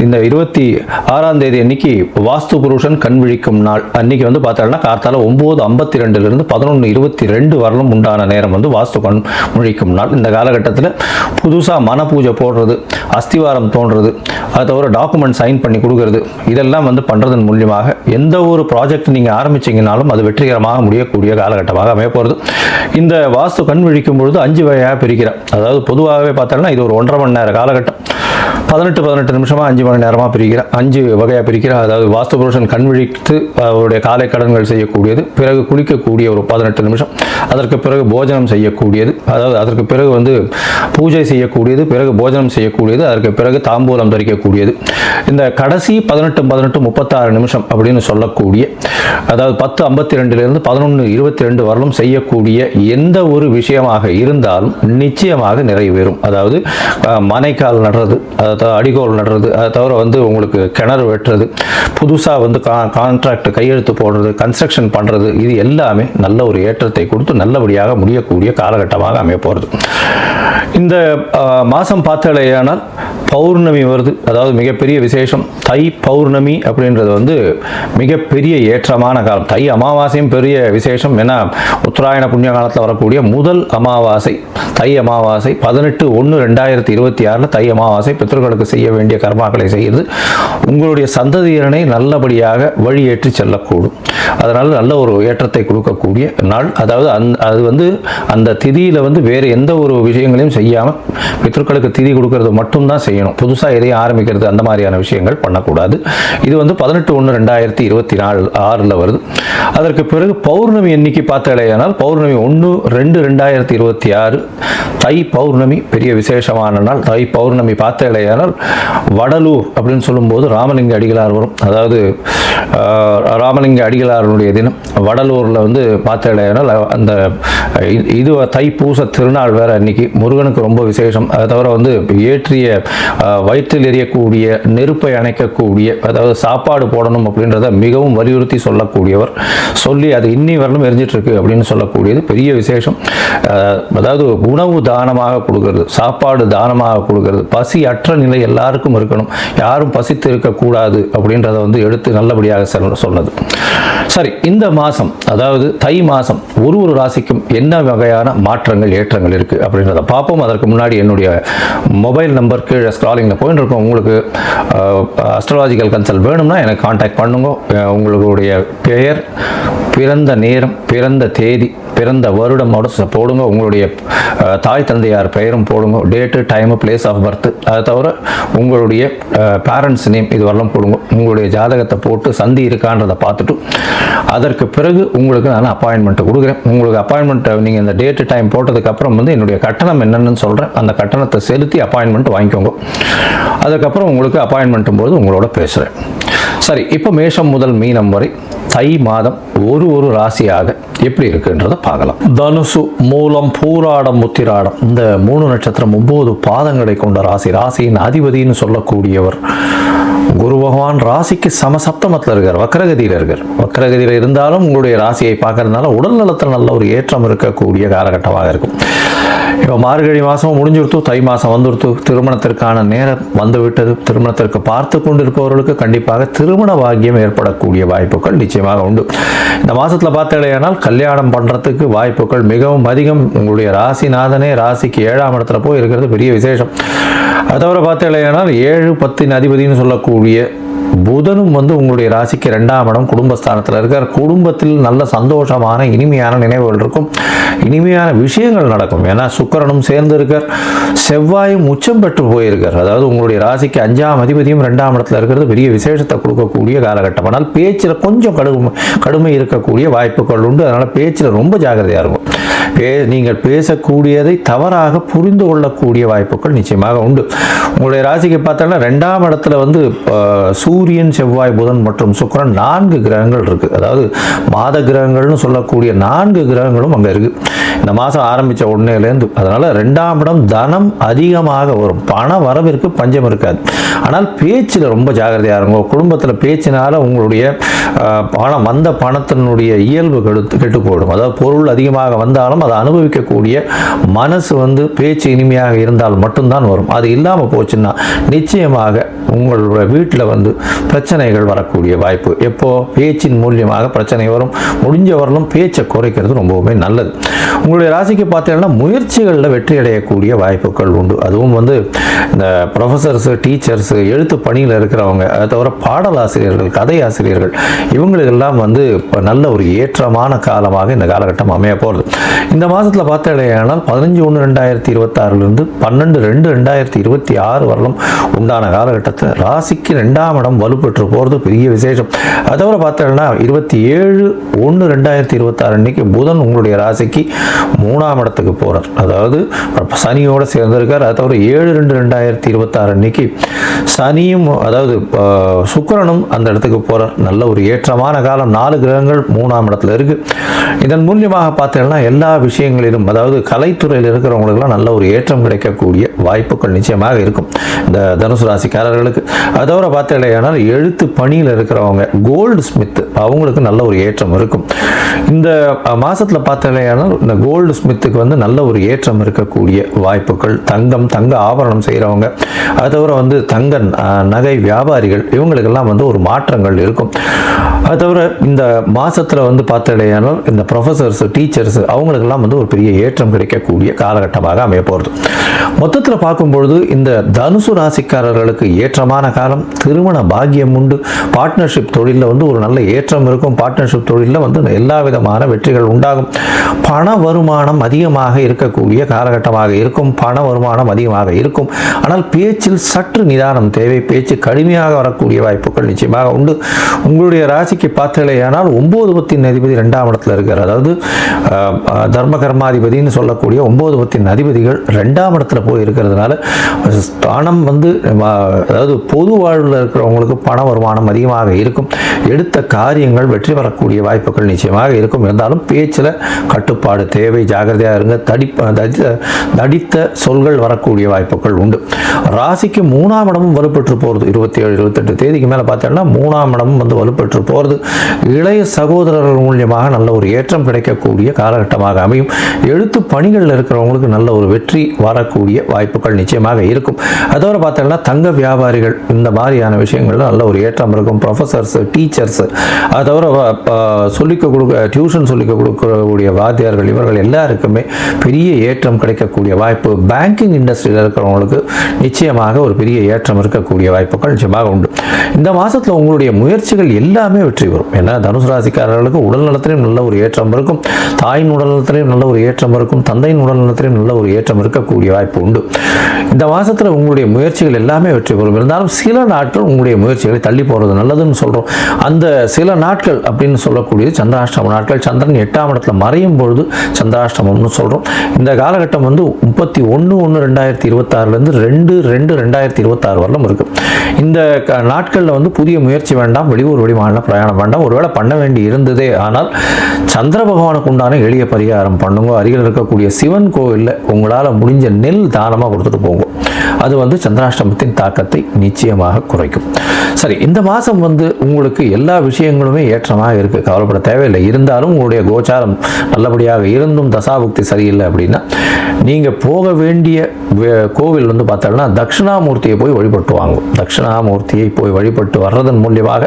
இந்த 26ஆம் தேதி அன்னைக்கு வாஸ்து புருஷன் கண் விழிக்கும் நாள். அன்னைக்கு பார்த்தோம்னா கார்த்தால 9:52 11:22 வரலும் உண்டான நேரம் வாஸ்து கண் விழிக்கும் நாள். இந்த காலகட்டத்தில் புதுசாக மன பூஜை போடுறது, அஸ்திவாரம் தோன்றது, அதை தவிர டாக்குமெண்ட் சைன் பண்ணி கொடுக்கறது, இதெல்லாம் பண்ணுறதன் மூலியமாக எந்த ஒரு ப்ராஜெக்ட் நீங்கள் ஆரம்பிச்சிங்கனாலும் அது வெற்றிகரமாக முடியக்கூடிய காலகட்டமாக அமைய போகிறது. இந்த வாஸ்து கண் விழிக்கும் பொழுது 5 வகையாக பிரிக்கிறேன். அதாவது பொதுவாகவே பார்த்தோம்னா இது ஒரு 1.5 மணி நேர காலகட்டம். 18 நிமிஷமாக 5 மணி நேரமாக பிரிக்கிறேன், 5 வகையாக பிரிக்கிறேன். அதாவது வாஸ்து புருஷன் கண் விழித்து அவருடைய காலை கடன்கள் செய்யக்கூடியது, பிறகு குளிக்கக்கூடிய ஒரு 18 நிமிஷம், அதற்கு பிறகு போஜனம் செய்யக்கூடியது, அதாவது அதற்கு பிறகு பூஜை செய்யக்கூடியது, பிறகு போஜனம் செய்யக்கூடியது, அதற்கு பிறகு தாம்பூலம் தரிக்கக்கூடியது. இந்த கடைசி 18:36 நிமிஷம் அப்படின்னு சொல்லக்கூடிய, அதாவது 10:52 11:22 வரலும் செய்யக்கூடிய எந்த ஒரு விஷயமாக இருந்தாலும் நிச்சயமாக நிறைவேறும். அதாவது மனைக்கால் நடுறது, அடிகோல் நடுறது, அதை தவிர உங்களுக்கு கிணறு வெட்டுறது, புதுசாக கான்ட்ராக்ட் கையெழுத்து போடுறது, கன்ஸ்ட்ரக்ஷன் பண்ணுறது, இது எல்லாமே நல்ல ஒரு ஏற்றத்தை கொடுத்து நல்லபடியாக முடியக்கூடிய காலகட்டமாக அமைய போகிறது. இந்த மாதம் பார்த்தாலேயானால் பௌர்ணமி வருது. அதாவது மிகப்பெரிய விசேஷம் தை பௌர்ணமி அப்படின்றது மிகப்பெரிய ஏற்றமான காலம். தை அமாவாசையும் பெரிய விசேஷம். ஏன்னா உத்தராயண புண்ணிய காலத்தில் வரக்கூடிய முதல் அமாவாசை தை அமாவாசை. 18/1/2026 தை அமாவாசை. பித்ருக்களுக்கு செய்ய வேண்டிய கர்மாக்களை செய்து உங்களுடைய சந்ததியினரை நல்லபடியாக வழியேற்றி செல்லக்கூடும். அதனால் நல்ல ஒரு ஏற்றத்தை கொடுக்கக்கூடிய நாள். அதாவது அது அந்த திதியில் வேறு எந்த ஒரு விஷயங்களையும் செய்யாமல் பித்ருக்களுக்கு திதி கொடுக்கறது மட்டும்தான் செய்யணும். புதுசாக எதையும் ஆரம்பிக்கிறது அந்த மாதிரியான விஷயங்கள் பண்ணக்கூடாது. இது 18/1/2026 வருது. அதற்கு பிறகு பௌர்ணமி எண்ணிக்கை பார்த்தாலேயானால் பௌர்ணமி 1/2/2026 தை பௌர்ணமி பெரிய விசேஷமான நாள். தை பௌர்ணமி பார்த்தாலேயானால் வடலூர் அப்படின்னு சொல்லும்போது ராமலிங்க அடிகளார் வரும். அதாவது ராமலிங்க அடிகளாருடைய தினம் வடலூரில் பார்த்தாலேயானால் அந்த இது தைப்பூச திருநாள் வேற. அன்னைக்கு முருகனுக்கு ரொம்ப விசேஷம். அதை தவிர ஏற்றிய வயிற்றில் எரியக்கூடிய நெருப்பை அணைக்கக்கூடிய, அதாவது சாப்பாடு போடணும் அப்படின்றத மிகவும் வலியுறுத்தி சொல்லக்கூடியவர். சொல்லி அது இன்னி வரலும் எரிஞ்சிட்டு இருக்கு அப்படின்னு சொல்லக்கூடியது பெரிய விசேஷம். அதாவது உணவு தானமாக கொடுக்கறது, சாப்பாடு தானமாக கொடுக்கறது, பசி அற்ற நிலை எல்லாருக்கும் இருக்கணும், யாரும் பசித்து இருக்கக்கூடாது அப்படின்றத எடுத்து நல்லபடியாக சொன்னது. சரி, இந்த மாதம் அதாவது தை மாதம் ஒரு ராசிக்கும் என்ன வகையான மாற்றங்கள் ஏற்றங்கள் இருக்கு அப்படின்றத பார்ப்போம். அதற்கு முன்னாடி என்னுடைய மொபைல் நம்பர் கீழே ஸ்க்ராலிங்கில் போயிட்டு இருக்கோம். உங்களுக்கு அஸ்ட்ராலஜிக்கல் கன்சல்ட் வேணும்னா எனக்கு கான்டாக்ட் பண்ணுங்க. உங்களுடைய பெயர், பிறந்த நேரம், பிறந்த தேதி, பிறந்த வருடமோட போடுங்க. உங்களுடைய தாய் தந்தையார் பெயரும் போடுங்க. Date, time, place of birth, அதை தவிர உங்களுடைய பேரண்ட்ஸ் நேம் இது வரலாம் போடுங்க. உங்களுடைய ஜாதகத்தை போட்டு சந்தி இருக்கான்றதை பார்த்துட்டு அதற்கு பிறகு உங்களுக்கு நான் அப்பாயின்மெண்ட் கொடுக்குறேன். உங்களுக்கு அப்பாயின்மெண்ட்டை நீங்கள் இந்த டேட்டு டைம் போட்டதுக்கப்புறம் என்னுடைய கட்டணம் என்னென்னு சொல்கிறேன். அந்த கட்டணத்தை செலுத்தி அப்பாயின்மெண்ட் வாங்கிக்கோங்க. அதுக்கப்புறம் உங்களுக்கு அப்பாயின்மெண்ட்டும் போது உங்களோட பேசுகிறேன். சரி, இப்போ மேஷம் முதல் மீனம் வரை தை மாதம் ஒரு ராசியாக எப்படி இருக்குன்றதை பார்க்கலாம். தனுசு, மூலம், பூராடம், உத்திராடம் இந்த 3 நட்சத்திரம் 9 பாதங்களை கொண்ட ராசி. ராசியின் அதிபதினு சொல்லக்கூடியவர் குரு பகவான் ராசிக்கு சமசப்தமத்தில் இருக்கார், வக்ரகதியில் இருக்கார். வக்ரகதியில் இருந்தாலும் உங்களுடைய ராசியை பார்க்கறதுனால உடல் நலத்தில் நல்ல ஒரு ஏற்றம் இருக்கக்கூடிய காலகட்டமாக இருக்கும். இப்போ மார்கழி மாதம் முடிஞ்சுடுத்து, தை மாதம் வந்துடுத்து, திருமணத்திற்கான நேரம் வந்துவிட்டது. திருமணத்திற்கு பார்த்து கொண்டு இருப்பவர்களுக்கு கண்டிப்பாக திருமண பாக்கியம் ஏற்படக்கூடிய வாய்ப்புகள் நிச்சயமாக உண்டு. இந்த மாதத்தில் பார்த்தீங்கன்னா கல்யாணம் பண்ணுறதுக்கு வாய்ப்புகள் மிகவும் அதிகம். உங்களுடைய ராசிநாதனே ராசிக்கு 7ஆம் இடத்துல போய் இருக்கிறது பெரிய விசேஷம். அதை தவிர பார்த்தீங்கன்னா 7, 10 அதிபதினு சொல்லக்கூடிய புதனும் உங்களுடைய ராசிக்கு 2ஆம் இடம் குடும்பஸ்தானத்தில் இருக்கார். குடும்பத்தில் நல்ல சந்தோஷமான இனிமையான நினைவுகள் இருக்கும், இனிமையான விஷயங்கள் நடக்கும். ஏன்னா சுக்கிரனும் சேர்ந்து இருக்கார், செவ்வாயும் உச்சம் பெற்று போயிருக்கார். அதாவது உங்களுடைய ராசிக்கு 5ஆம் அதிபதியும் 2ஆம் இடத்துல இருக்கிறது பெரிய விசேஷத்தை கொடுக்கக்கூடிய காலகட்டம். ஆனால் பேச்சில் கொஞ்சம் கடுமை இருக்கக்கூடிய வாய்ப்புகள் உண்டு. அதனால் பேச்சில் ரொம்ப ஜாக்கிரதையாக இருக்கும். நீங்கள் பேசக்கூடியதை தவறாக புரிந்து கொள்ளக்கூடிய வாய்ப்புகள் நிச்சயமாக உண்டு. உங்களுடைய ராசிக்கு பார்த்தோன்னா 2ஆம் இடத்துல சூரியன், செவ்வாய், புதன் மற்றும் சுக்கிரன் 4 கிரகங்கள் இருக்கு. அதாவது மாத கிரகங்கள்னு சொல்லக்கூடிய 4 கிரகங்களும் அங்கே இருக்கு இந்த மாதம் ஆரம்பித்த உடனேலேருந்து. அதனால 2ஆம் இடம் தனம் அதிகமாக வரும், பண வரவிற்கு பஞ்சம் இருக்காது. ஆனால் பேச்சில் ரொம்ப ஜாகிரதையாக இருக்கும். குடும்பத்தில் பேச்சினால உங்களுடைய வந்த பணத்தினுடைய இயல்பு கெட்டு போயிடும். அதாவது பொருள் அதிகமாக வந்தாலும் அதை அனுபவிக்கக்கூடிய மனசு பேச்சு இனிமையாக இருந்தால் மட்டும்தான் வரும். அது இல்லாமல் போச்சுன்னா நிச்சயமாக உங்களுடைய வீட்டில் பிரச்சனைகள் வரக்கூடிய வாய்ப்பு. எப்போ பேச்சின் மூலியமாக பிரச்சனை வரும். முடிஞ்ச வரலும் பேச்சை குறைக்கிறது ரொம்பவுமே நல்லது. உங்களுடைய ராசிக்கு பார்த்தீங்கன்னா முயற்சிகளில் வெற்றி அடையக்கூடிய வாய்ப்புகள் உண்டு. அதுவும் இந்த ப்ரொஃபஸர்ஸ், டீச்சர்ஸ், எழுத்து பணியில் இருக்கிறவங்க, அதை தவிர பாடலாசிரியர்கள், கதை ஆசிரியர்கள், இவங்களுக்கெல்லாம் நல்ல ஒரு ஏற்றமான காலமாக இந்த காலகட்டம் அமைய போகிறது. இந்த மாதத்தில் பார்த்தீங்கன்னா 15/1/2026 12/2/2026 வரலும் உண்டான காலகட்டத்தில் ராசிக்கு 2ஆம் இடம் வலுப்பெற்று போகிறது பெரிய விசேஷம். அதை தவிர பார்த்தீங்கன்னா 27/1/2026 அன்னைக்கு புதன் உங்களுடைய ராசிக்கு 3ஆம் இடத்துக்கு போகிறார். அதாவது சனியோடு சேர்ந்திருக்கார். அதை தவிர 7/2/2026 அன்னைக்கு சனியும், அதாவது சுக்கிரனும் அந்த இடத்துக்கு போகிறார். நல்ல ஒரு ஏற்றமான காலம். 4 கிரகங்கள் 3ஆம் இடத்துல இருக்கு. இதன் மூலியமாக பார்த்தீங்கன்னா எல்லா விஷயங்களிலும், அதாவது கலைத்துறையில் இருக்கிறவங்களுக்கெல்லாம் நல்ல ஒரு ஏற்றம் கிடைக்கக்கூடிய வாய்ப்புகள் நிச்சயமாக இருக்கும் இந்த தனுசு ராசிக்காரர்களுக்கு. அதை தவிர பார்த்தீங்கன்னா எழுத்து பணியில் இருக்கிறவங்க, கோல்டு ஸ்மித், அவங்களுக்கு நல்ல ஒரு ஏற்றம் இருக்கும். இந்த மாதத்தில் பார்த்தீங்கன்னா இந்த கோல்டு ஸ்மித்துக்கு நல்ல ஒரு ஏற்றம் இருக்கக்கூடிய வாய்ப்புகள். தங்க ஆபரணம் செய்கிறவங்க, அதை தவிர தங்க நகை வியாபாரிகள், இவங்களுக்கெல்லாம் ஒரு மாற்றங்கள் இருக்கும். அது தவிர இந்த மாதத்தில் பார்த்தீங்கன்னா இந்த ப்ரொஃபஸர்ஸ், டீச்சர்ஸ், அவங்களுக்கெல்லாம் ஒரு பெரிய ஏற்றம் கிடைக்கக்கூடிய காலகட்டமாக அமைய போகிறது. மொத்தத்தில் பார்க்கும்பொழுது இந்த தனுசு ராசிக்காரர்களுக்கு ஏற்றமான காலம். திருமண பாக்கியம் உண்டு. பார்ட்னர்ஷிப் தொழிலில் ஒரு நல்ல ஏற்றம் இருக்கும். பார்ட்னர்ஷிப் தொழிலில் எல்லா விதமான வெற்றிகள் உண்டாகும். பண வருமானம் அதிகமாக இருக்கக்கூடிய காலகட்டமாக இருக்கும். பண வருமானம் அதிகமாக இருக்கும். ஆனால் பேச்சில் சற்று நிதானம் தேவை. பேச்சு கடுமையாக வரக்கூடிய வாய்ப்புகள் நிச்சயமாக உண்டு. உங்களுடைய ராசிக்கு பார்த்தீங்கன்னா 9 அதிபதி 2ஆம் இடத்துல இருக்கார். அதாவது தர்ம கர்மாதிபதினு சொல்லக்கூடிய 9 அதிபதிகள் 2ஆம் இடத்துல போய் இருக்கிறதுனால பணம் அதாவது பொது வாழ்வில் இருக்கிறவங்களுக்கு பண வருமானம் அதிகமாக இருக்கும். எடுத்த காரியங்கள் வெற்றி பெறக்கூடிய வாய்ப்புகள் நிச்சயமாக இருக்கும். இருந்தாலும் பேச்சில் கட்டுப்பாடு தேவை, ஜாகிரதையாக இருங்க. தடித்த சொல்கள் வரக்கூடிய வாய்ப்புகள் உண்டு. ராசிக்கு 3ஆம் இடமும் வலுப்பெற்று போகிறது. 27, 28 தேதிக்கு மேலே பார்த்தீங்கன்னா 3ஆம் இடமும் வலுப்பெற்று போகிறது. இளைய சகோதரர்கள் மூலியமாக நல்ல ஒரு ஏற்றம் கிடைக்கக்கூடிய காலகட்டமாக அமையும். எழுத்து பணிகளில் இருக்கிறவங்களுக்கு நல்ல ஒரு வெற்றி வரக்கூடிய வாய்ப்புகள் நிச்சயமாக இருக்கும். அதோட பார்த்தீங்கன்னா தங்க வியாபாரிகள், இந்த மாதிரியான விஷயங்கள்ல நல்ல ஒரு ஏற்றம் இருக்கும். ப்ரொஃபஸர்ஸ், டீச்சர்ஸ், அதை தவிர டியூஷன் சொல்லிக்க கொடுக்கக்கூடிய வாத்தியார்கள், இவர்கள் எல்லாருக்குமே பெரிய ஏற்றம் கிடைக்கக்கூடிய வாய்ப்பு. பேங்கிங் இண்டஸ்ட்ரியில் இருக்கிறவங்களுக்கு நிச்சயமாக ஒரு பெரிய ஏற்றம் இருக்கக்கூடிய வாய்ப்புகள் நிச்சயமாக உண்டு. இந்த மாதத்தில் உங்களுடைய முயற்சிகள் எல்லாமே வெற்றி வரும். ஏன்னா தனுசு ராசிக்காரர்களுக்கு உடல் நலத்திலையும் நல்ல ஒரு ஏற்றம் இருக்கும். தாயின் உடல் நலத்திலையும் நல்ல ஒரு ஏற்றம் இருக்கும். தந்தையின் உடல் நலத்திலையும் நல்ல ஒரு ஏற்றம் இருக்கக்கூடிய வாய்ப்பு உண்டு. இந்த மாதத்தில் உங்களுடைய முயற்சிகள் எல்லாமே வெற்றி பெறும். இருந்தாலும் சில நாட்கள் உங்களுடைய முயற்சிகளை தள்ளி போகிறது நல்லதுன்னு சொல்கிறோம். அந்த சில நாட்கள் அப்படின்னு சொல்லக்கூடியது சந்திராஷ்டம நாட்கள். சந்திரன் 8ஆம் இடத்துல மறையும் பொழுது சந்திராஷ்டமம்னு சொல்கிறோம். இந்த காலகட்டம் 31/1/2026 2/2/2026 வரலும் இருக்கு. இந்த நாட்களில் புதிய முயற்சி வேண்டாம், வெளியூர் வெளிமாநில பிரயாணம் வேண்டாம். ஒருவேளை பண்ண வேண்டி இருந்ததே ஆனால் சந்திர பகவானுக்கு உண்டான எளிய பரிகாரம் பண்ணுங்க. அருகில் இருக்கக்கூடிய சிவன் கோவிலில் உங்களால் முடிஞ்ச நெல் தானமாக கொடுத்துட்டு போங்க. அது வந்து சந்திராஷ்டமத்தின் தாக்கத்தை நிச்சயமாக குறைக்கும். சரி, இந்த மாதம் வந்து உங்களுக்கு எல்லா விஷயங்களுமே ஏற்றமாக இருக்குது, கவலைப்பட தேவையில்லை. இருந்தாலும் உங்களுடைய கோச்சாரம் நல்லபடியாக இருந்தும் தசாபுக்தி சரியில்லை அப்படின்னா நீங்கள் போக வேண்டிய கோவில் வந்து பார்த்தோம்னா தட்சிணாமூர்த்தியை போய் வழிபட்டு வாங்கும். தட்சிணாமூர்த்தியை போய் வழிபட்டு வர்றதன் மூலியமாக,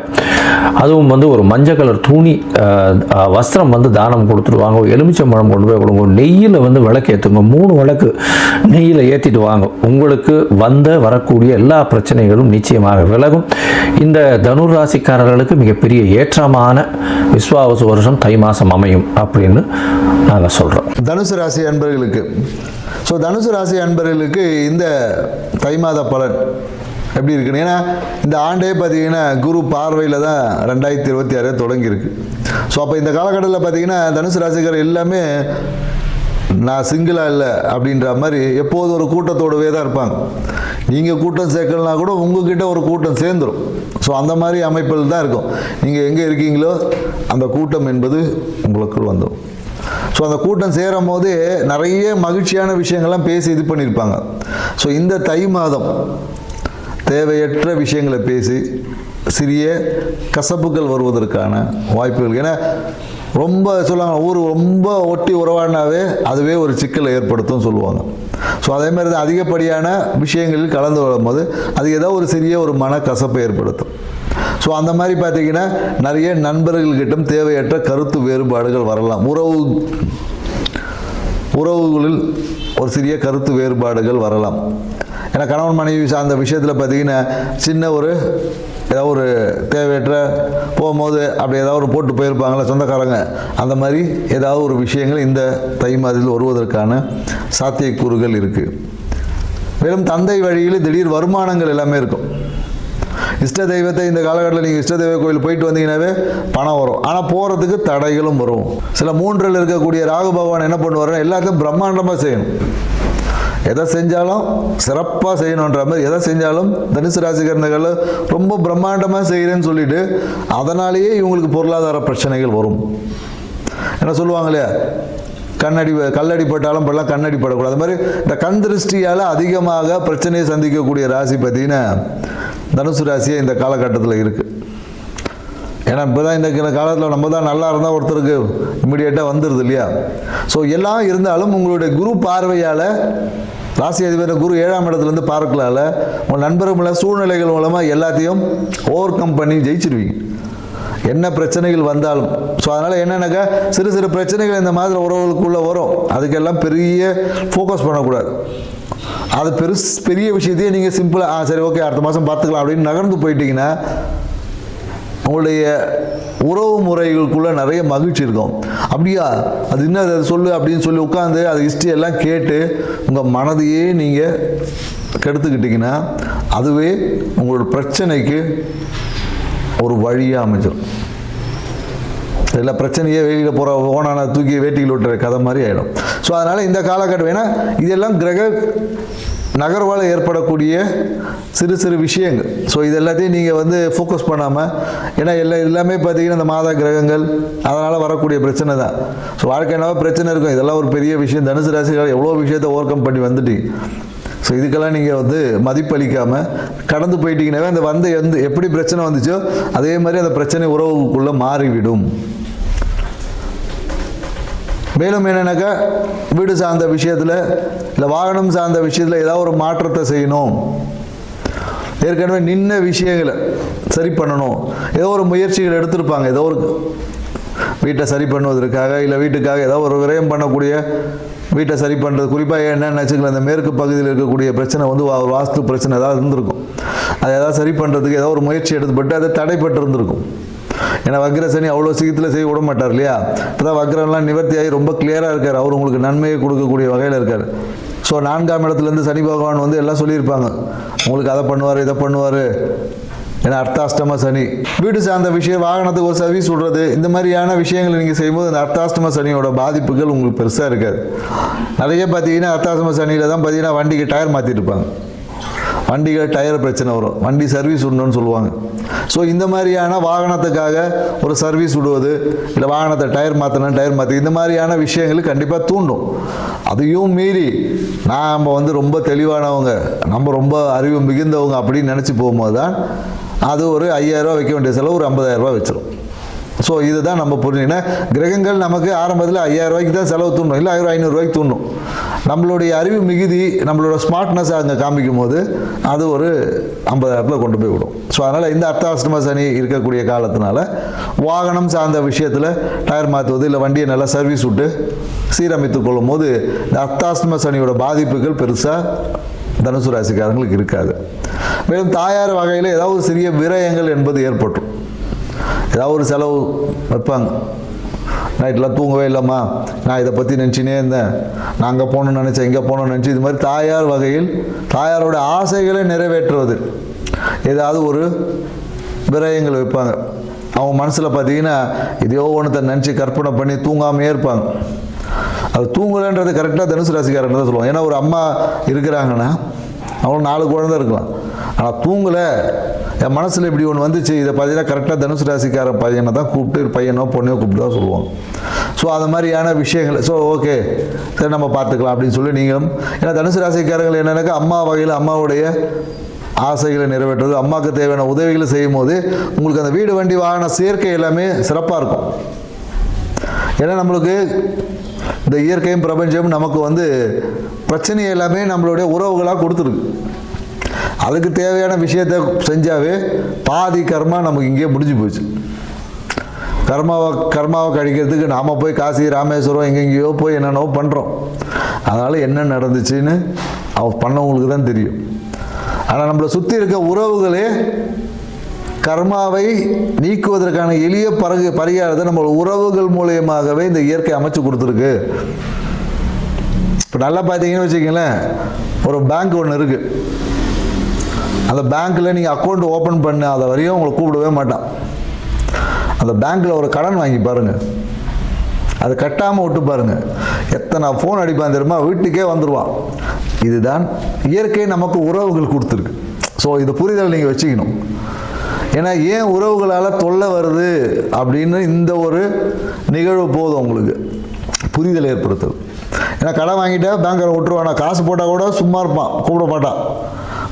அதுவும் வந்து ஒரு மஞ்சள் கலர் துணி வஸ்திரம் வந்து தானம் கொடுத்துருவாங்க, எலுமிச்சம்பழம் கொண்டு போய் கொடுங்க, நெய்யில் வந்து விளக்கேற்றுங்க, 3 விளக்கு நெய்யில் ஏற்றிட்டு வாங்க. உங்களுக்கு வரக்கூடிய எல்லா பிரச்சனைகளும் நிச்சயமாக விலகும். இந்த தனுர் ராசிக்காரர்களுக்கு மிகப்பெரிய ஏற்றமான விஸ்வாவசு வருஷம் தை மாதம் அமையும் அப்படின்னு நாங்கள் சொல்கிறோம். தனுசு ராசி அன்பர்களுக்கு தனுசு ராசி அன்பர்களுக்கு இந்த தை மாத பலன் எப்படி இருக்குன்னு, ஏன்னா இந்த ஆண்டே பார்த்தீங்கன்னா குரு பார்வையில் தான் 2026 தொடங்கியிருக்கு. அப்போ இந்த காலகட்டத்தில் பார்த்தீங்கன்னா தனுசு ராசிக்காரர் எல்லாமே நான் சிங்கிளாக இல்லை அப்படின்ற மாதிரி எப்போது ஒரு கூட்டத்தோடவே தான் இருப்பாங்க. நீங்கள் கூட்டம் சேர்க்கலனா கூட உங்ககிட்ட ஒரு கூட்டம் சேர்ந்துடும். அந்த மாதிரி அமைப்பில் தான் இருக்கும். நீங்கள் எங்கே இருக்கீங்களோ அந்த கூட்டம் என்பது உங்களுக்கு வந்துடும். அந்த கூட்டம் சேரும் போது நிறைய மகிழ்ச்சியான விஷயங்கள்லாம் பேசி இது பண்ணியிருப்பாங்க. இந்த தை மாதம் தேவையற்ற விஷயங்களை பேசி சிறிய கசப்புகள் வருவதற்கான வாய்ப்புகள். ஏன்னா ரொம்ப சொல்லுவாங்க, ஊர் ரொம்ப ஒட்டி உறவாடினாவே அதுவே ஒரு சிக்கலை ஏற்படுத்தும் சொல்லுவாங்க. அதே மாதிரி தான் அதிகப்படியான விஷயங்களில் கலந்து வரும்போது அது ஏதோ ஒரு சிறிய ஒரு மனக்கசப்பை ஏற்படுத்தும். அந்த மாதிரி பார்த்தீங்கன்னா நிறைய நண்பர்கள்கிட்டும் தேவையற்ற கருத்து வேறுபாடுகள் வரலாம். உறவுகளில் ஒரு சிறிய கருத்து வேறுபாடுகள் வரலாம். ஏன்னா கணவன் மனைவி சார்ந்த விஷயத்தில் பார்த்தீங்கன்னா சின்ன ஏதாவது ஒரு தேவையற்ற போகும்போது அப்படி ஏதாவது ஒரு போட்டு போயிருப்பாங்களே சொந்தக்காரங்க, அந்த மாதிரி ஏதாவது ஒரு விஷயங்கள் இந்த தை மாதத்தில் வருவதற்கான சாத்தியக்கூறுகள் இருக்குது. மேலும் தந்தை வழியில் திடீர் வருமானங்கள் எல்லாமே இருக்கும். இஷ்ட தெய்வத்தை இந்த காலகட்டத்தில் நீங்கள் இஷ்ட தெய்வ கோயில் போயிட்டு வந்தீங்கன்னாவே பணம் வரும். ஆனால் போகிறதுக்கு தடைகளும் வரும். சில 3ல் இருக்கக்கூடிய ராகு பகவான் என்ன பண்ணுவாருன்னா எல்லாத்தையும் பிரம்மாண்டமாக செய்யணும். எதை செஞ்சாலும் சிறப்பாக செய்யணுன்ற மாதிரி, எதை செஞ்சாலும் தனுசு ராசிக்காரர்கள் ரொம்ப பிரம்மாண்டமாக செய்கிறேன்னு சொல்லிட்டு அதனாலேயே இவங்களுக்கு பொருளாதார பிரச்சனைகள் வரும். என்ன சொல்லுவாங்க இல்லையா, கல்லடி பட்டாலும் படலாம், கண்ணடி படக்கூடாது. அது மாதிரி இந்த கண் திருஷ்டியால் அதிகமாக பிரச்சனையை சந்திக்கக்கூடிய ராசி பார்த்தீங்கன்னா தனுசு ராசியே இந்த காலகட்டத்தில் இருக்குது. ஏன்னா இப்போ தான் இந்த காலத்தில் நம்ம தான் நல்லா இருந்தால் ஒருத்தருக்கு இம்மிடியேட்டாக வந்துடுது இல்லையா. எல்லாம் இருந்தாலும் உங்களுடைய குரு பார்வையால், ராசி அதிபர் குரு 7ஆம் இடத்துலேருந்து பார்க்கலால உங்கள் நண்பர்கள் மூலம் சூழ்நிலைகள் மூலமாக எல்லாத்தையும் ஓவர் கம் பண்ணி ஜெயிச்சிருவீங்க, என்ன பிரச்சனைகள் வந்தாலும். அதனால் என்னென்னாக்கா சிறு சிறு பிரச்சனைகள் இந்த மாதிரி உறவுகளுக்குள்ளே வரும். அதுக்கெல்லாம் பெரிய ஃபோக்கஸ் பண்ணக்கூடாது. அது பெரிய விஷயத்தையே நீங்கள் சிம்பிளாக சரி ஓகே அடுத்த மாதம் பார்த்துக்கலாம் அப்படின்னு நகர்ந்து போயிட்டீங்கன்னா உங்களுடைய உறவு முறைகளுக்குள்ளே நிறைய மகிழ்ச்சி இருக்கும். அப்படியா அது என்ன அதை சொல்லு அப்படின்னு சொல்லி உட்காந்து அது ஹிஸ்ட்ரி எல்லாம் கேட்டு உங்கள் மனதையே நீங்கள் கெடுத்துக்கிட்டிங்கன்னா அதுவே உங்களோட பிரச்சனைக்கு ஒரு வழியாக அமைஞ்சிடும். எல்லா பிரச்சனையே வெளியில் போகிற ஓனான தூக்கி வேட்டியில் விட்டுற கதை மாதிரி ஆகிடும். அதனால் இந்த காலகட்டம் ஏன்னா இதெல்லாம் கிரக நகர்வால் ஏற்படக்கூடிய சிறு சிறு விஷயங்கள். இது எல்லாத்தையும் நீங்கள் ஃபோக்கஸ் பண்ணாமல், ஏன்னா எல்லாமே பார்த்தீங்கன்னா இந்த மாத கிரகங்கள் அதனால் வரக்கூடிய பிரச்சனை தான். வாழ்க்கை என்னவோ பிரச்சனை இருக்கும். இதெல்லாம் ஒரு பெரிய விஷயம். தனுசு ராசிகள் எவ்வளோ விஷயத்தை ஓவர் கம் பண்ணி வந்துட்டீங்க. இதுக்கெல்லாம் நீங்கள் மதிப்பளிக்காமல் கடந்து போயிட்டீங்கன்னாவே அந்த எப்படி பிரச்சனை வந்துச்சோ அதே மாதிரி அந்த பிரச்சனை உறவுக்குள்ளே மாறிவிடும். மேலும் என்னென்னாக்கா வீடு சார்ந்த விஷயத்தில் இல்லை வாகனம் சார்ந்த விஷயத்தில் ஏதாவது ஒரு மாற்றத்தை செய்யணும், ஏற்கனவே நின்ன விஷயங்களை சரி பண்ணணும், ஏதோ ஒரு முயற்சிகள் எடுத்திருப்பாங்க. ஏதோ ஒரு வீட்டை சரி பண்ணுவதற்காக இல்லை வீட்டுக்காக ஏதோ ஒரு விரயம் பண்ணக்கூடிய வீட்டை சரி பண்ணுறது. குறிப்பாக என்னென்னு வச்சுக்கலாம், இந்த மேற்கு பகுதியில் இருக்கக்கூடிய பிரச்சனை ஒரு வாஸ்து பிரச்சனை ஏதாவது இருந்திருக்கும். அதை ஏதாவது சரி பண்ணுறதுக்கு ஏதோ ஒரு முயற்சி எடுத்துப்பட்டு அதை தடைப்பட்டு இருந்திருக்கும். ஏன்னா வக்ர சனி அவ்வளோ சீக்கிரத்தில் செய்ய விட மாட்டார் இல்லையா. இப்போ தான் வக்ரம்லாம் நிவர்த்தியாகி ரொம்ப கிளியராக இருக்கார். அவர் உங்களுக்கு நன்மையை கொடுக்கக்கூடிய வகையில் இருக்கார். 4ஆம் இடத்துலேருந்து சனி பகவான் எல்லாம் சொல்லியிருப்பாங்க, உங்களுக்கு அதை பண்ணுவார் இதை பண்ணுவார். ஏன்னா அர்த்தாஷ்டம சனி. வீடு சார்ந்த விஷயம், வாகனத்துக்கு ஒரு சர்வீஸ் விடுறது, இந்த மாதிரியான விஷயங்களை நீங்கள் செய்யும்போது அந்த அர்த்தாஷ்டம சனியோட பாதிப்புகள் உங்களுக்கு பெருசாக இருக்காது. நிறைய பார்த்தீங்கன்னா அர்த்தாஷ்டம சனியில் தான் பார்த்தீங்கன்னா வண்டிக்கு டயர் மாற்றிட்டு இருப்பாங்க. வண்டிகள் டயர் பிரச்சனை வரும், வண்டி சர்வீஸ் விடணும்னு சொல்லுவாங்க. ஸோ இந்த மாதிரியான வாகனத்துக்காக ஒரு சர்வீஸ் விடுவது, இல்லை வாகனத்தை டயர் மாற்றி இந்த மாதிரியான விஷயங்கள் கண்டிப்பாக தூண்டும். அதையும் மீறி நாம் வந்து ரொம்ப தெளிவானவங்க, நம்ம ரொம்ப அறிவு மிகுந்தவங்க அப்படின்னு நினச்சி போகும்போது தான் அது ஒரு 5000 ரூபா வைக்க வேண்டிய செலவு ஒரு 50,000 ரூபா வச்சிடும். ஸோ இதுதான் நம்ம புரிஞ்சுன்னா, கிரகங்கள் நமக்கு ஆரம்பத்தில் 5000 ரூபாய்க்கு தான் செலவு தூண்டும், இல்லை 1500 ரூபாய்க்கு தூண்டும். நம்மளுடைய அறிவு மிகுதி, நம்மளோட ஸ்மார்ட்னஸ் அங்கே காமிக்கும் போது அது ஒரு 50,000 கொண்டு போய் விடும். ஸோ அதனால் இந்த அர்த்தாஷ்டம சனி இருக்கக்கூடிய காலத்தினால வாகனம் சார்ந்த விஷயத்தில் டயர் மாற்றுவது, இல்லை வண்டியை நல்லா சர்வீஸ் விட்டு சீரமைத்து கொள்ளும் போது இந்த அர்த்தாஷ்டம சனியோட பாதிப்புகள் பெருசாக தனுசு ராசிக்காரங்களுக்கு இருக்காது. மேலும் தாயார் வகையில் ஏதாவது ஒரு சிறிய விரயங்கள் என்பது ஏற்பட்டுரும். ஏதாவது ஒரு செலவு வைப்பாங்க, நைட்டெலாம் தூங்கவே இல்லைம்மா, நான் இதை பற்றி நினச்சினே இருந்தேன், நான் அங்கே போகணுன்னு நினச்சேன், இங்கே போகணுன்னு நினச்சி, இது மாதிரி தாயார் வகையில் தாயாரோட ஆசைகளை நிறைவேற்றுவது ஏதாவது ஒரு விரயங்கள் வைப்பாங்க. அவங்க மனசில் பார்த்தீங்கன்னா இதையோ ஒன்றத்தை நினச்சி கற்பனை பண்ணி தூங்காமையே இருப்பாங்க. அது தூங்கலைன்றது கரெக்டாக தனுசு ராசிக்காரன் தான் சொல்லுவாங்க. ஏன்னா ஒரு அம்மா இருக்கிறாங்கன்னா அவங்களுக்கு 4 குழந்தை இருக்கலாம், ஆனால் தூங்கலை, என் மனசில் இப்படி ஒன்று வந்துச்சு, இதை பார்த்தீங்கன்னா கரெக்டாக தனுசு ராசிக்காரன் பையனை தான் கூப்பிட்டு, பையனோ பொண்ணையோ கூப்பிட்டு தான் சொல்லுவாங்க. ஸோ அது மாதிரியான விஷயங்கள், ஸோ ஓகே சரி நம்ம பார்த்துக்கலாம் அப்படின்னு சொல்லி நீங்களும், ஏன்னா தனுசு ராசிக்காரர்கள் என்னென்னாக்கா அம்மா வகையில் அம்மாவுடைய ஆசைகளை நிறைவேற்றுவது, அம்மாவுக்கு தேவையான உதவிகளை செய்யும் போது உங்களுக்கு அந்த வீடு வண்டி வாகன சேர்க்கை எல்லாமே சிறப்பாக இருக்கும். ஏன்னா நம்மளுக்கு இந்த இயற்கையும் பிரபஞ்சமும் நமக்கு வந்து பிரச்சனை எல்லாமே நம்மளுடைய உறவுகளாக கொடுத்துருக்கு. அதுக்கு தேவையான விஷயத்தை செஞ்சாவே பாதி கர்மா நமக்கு இங்கே முடிஞ்சு போச்சு. கர்மாவை கழிக்கிறதுக்கு நாம் போய் காசி ராமேஸ்வரம் எங்கெங்கேயோ போய் என்னென்னவோ பண்ணுறோம். அதனால் என்ன நடந்துச்சுன்னு பண்ணவங்களுக்கு தான் தெரியும். ஆனால் நம்மளை சுற்றி இருக்க உறவுகளே கர்மாவை நீக்குவதற்கான எளிய பரிகாரத்தை நம்ம உறவுகள் மூலியமாகவே இந்த இயற்கை அமைச்சு கொடுத்துருக்கு. இப்போ நல்லா பார்த்தீங்கன்னு வச்சுக்கங்களேன், ஒரு பேங்க் ஒன்று இருக்குது, அந்த பேங்க்கில் நீங்கள் அக்கௌண்ட் ஓப்பன் பண்ணாத வரையும் உங்களை கூப்பிடவே மாட்டான். அந்த பேங்க்கில் ஒரு கடன் வாங்கி பாருங்கள், அது கட்டாமல் விட்டு பாருங்கள், எத்தனை ஃபோன் அடிப்பான் தெரியுமா, வீட்டுக்கே வந்துடுவான். இதுதான் இயற்கை நமக்கு உறவுகள் கொடுத்துருக்கு. ஸோ இது புரிதல் நீங்கள் வச்சுக்கணும். ஏன்னா ஏன் உறவுகளால் தொல்லை வருது அப்படின்னு இந்த ஒரு நிகழ்வு போதும் உங்களுக்கு புரிதல் ஏற்படுத்துது. ஏன்னா கடன் வாங்கிட்டா பேங்க்கில் விட்டுருவான், காசு போட்டால் கூட சும்மா இருப்பான், கூப்பிட மாட்டான்.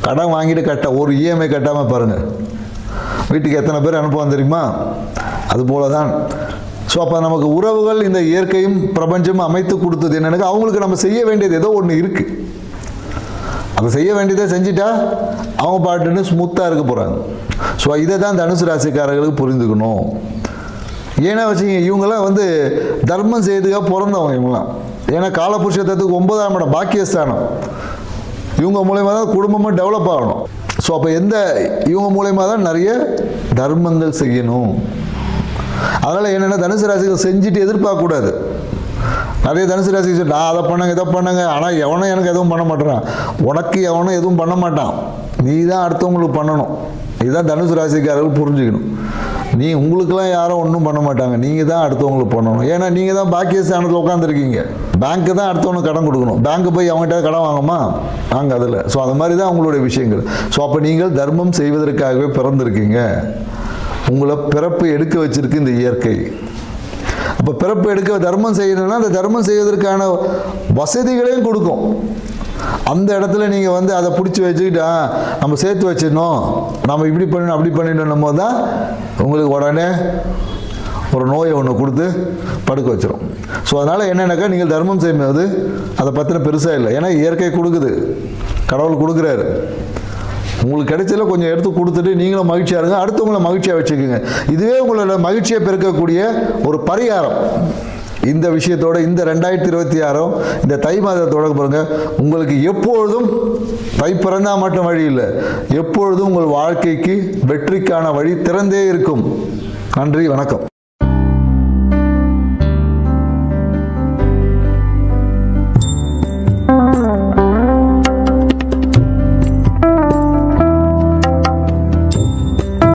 கடன் வாங்கிட்டு ஒரு இஎம்ஐ கட்டாமல் பாருங்கள், வீட்டுக்கு எத்தனை பேர் அனுப்புவான் தெரியுமா? அதுபோல தான். ஸோ அப்போ நமக்கு உறவுகள் இந்த இயற்கையும் பிரபஞ்சமும் அமைத்து கொடுத்தது என்னென்னு, அவங்களுக்கு நம்ம செய்ய வேண்டியது ஏதோ ஒன்று இருக்குது, அதை செய்ய வேண்டியதை செஞ்சுட்டா அவங்க பாட்டுன்னு ஸ்மூத்தாக இருக்க போகிறாங்க. ஸோ இதை தான் தனுசு ராசிக்காரர்களுக்கு புரிந்துக்கணும். ஏன்னா வச்சுங்க, இவங்களாம் வந்து தர்மம் செய்துக்காக பிறந்தவங்க இவங்களாம். ஏன்னா காலபுருஷத்துக்கு 9ஆம் இடம் பாக்கியஸ்தானம், இவங்க மூலயமா தான் குடும்பமாக டெவலப் ஆகணும். ஸோ அப்போ இவங்க மூலயமா தான் நிறைய தர்மங்கள் செய்யணும். அதனால் என்னென்னா தனுசு ராசிகள் செஞ்சுட்டு எதிர்பார்க்கக்கூடாது. நிறைய தனுசு ராசி நான் அதை பண்ணங்க இதை பண்ணங்க, ஆனால் எவனும் எனக்கு எதுவும் பண்ண மாட்டேறான். உனக்கு எவனும் எதுவும் பண்ண மாட்டான், நீ தான் அடுத்தவங்களுக்கு பண்ணணும். இதுதான் தனுசு ராசிக்காரர்கள் புரிஞ்சுக்கணும். உங்களுக்கெல்லாம் யாரும் ஒன்றும் பண்ண மாட்டாங்க, நீங்கள் தான் அடுத்தவங்களுக்கு பண்ணணும். ஏன்னா நீங்கள் தான் பாக்கியஸ்தானத்தில் உட்காந்துருக்கீங்க. பேங்க்கு தான் அடுத்தவனுக்கு கடன் கொடுக்கணும். பேங்க்கு போய் அவங்ககிட்ட கடன் வாங்கம்மா, வாங்க அதில். ஸோ அது மாதிரி தான் உங்களுடைய விஷயங்கள். ஸோ அப்போ நீங்கள் தர்மம் செய்வதற்காகவே பிறந்திருக்கீங்க. உங்களை பிறப்பு எடுக்க வச்சிருக்கு இந்த இயற்கை. அப்போ பிறப்பு எடுக்க தர்மம் செய்யணும்னா அந்த தர்மம் செய்வதற்கான வசதிகளையும் கொடுக்கும். அந்த இடத்துல நீங்கள் வந்து அதை பிடிச்சி வச்சுக்கிட்டா நம்ம சேர்த்து வச்சிடணும், நம்ம இப்படி பண்ணணும் அப்படி பண்ணிடணும் போது தான் உங்களுக்கு உடனே ஒரு நோயை ஒன்று கொடுத்து படுக்க வச்சிடும். ஸோ அதனால் என்னென்னாக்கா நீங்கள் தர்மம் செய்யும்போது அதை பற்றின பெருசாக இல்லை. ஏன்னா இயற்கை கொடுக்குது, கடவுள் கொடுக்குறாரு. உங்களுக்கு கிடைச்சல கொஞ்சம் எடுத்து கொடுத்துட்டு நீங்களும் மகிழ்ச்சியாக இருங்க, அடுத்தவங்களை மகிழ்ச்சியாக வச்சுக்கோங்க. இதுவே உங்களோட மகிழ்ச்சியை பெருக்கக்கூடிய ஒரு பரிகாரம். இந்த விஷயத்தோட இந்த 2026 இந்த தை மாதத்தோட பாருங்க, உங்களுக்கு எப்பொழுதும் தை பிறந்தா மட்டும் வழி இல்லை, எப்பொழுதும் உங்கள் வாழ்க்கைக்கு வெற்றிக்கான வழி திறந்தே இருக்கும். நன்றி, வணக்கம்.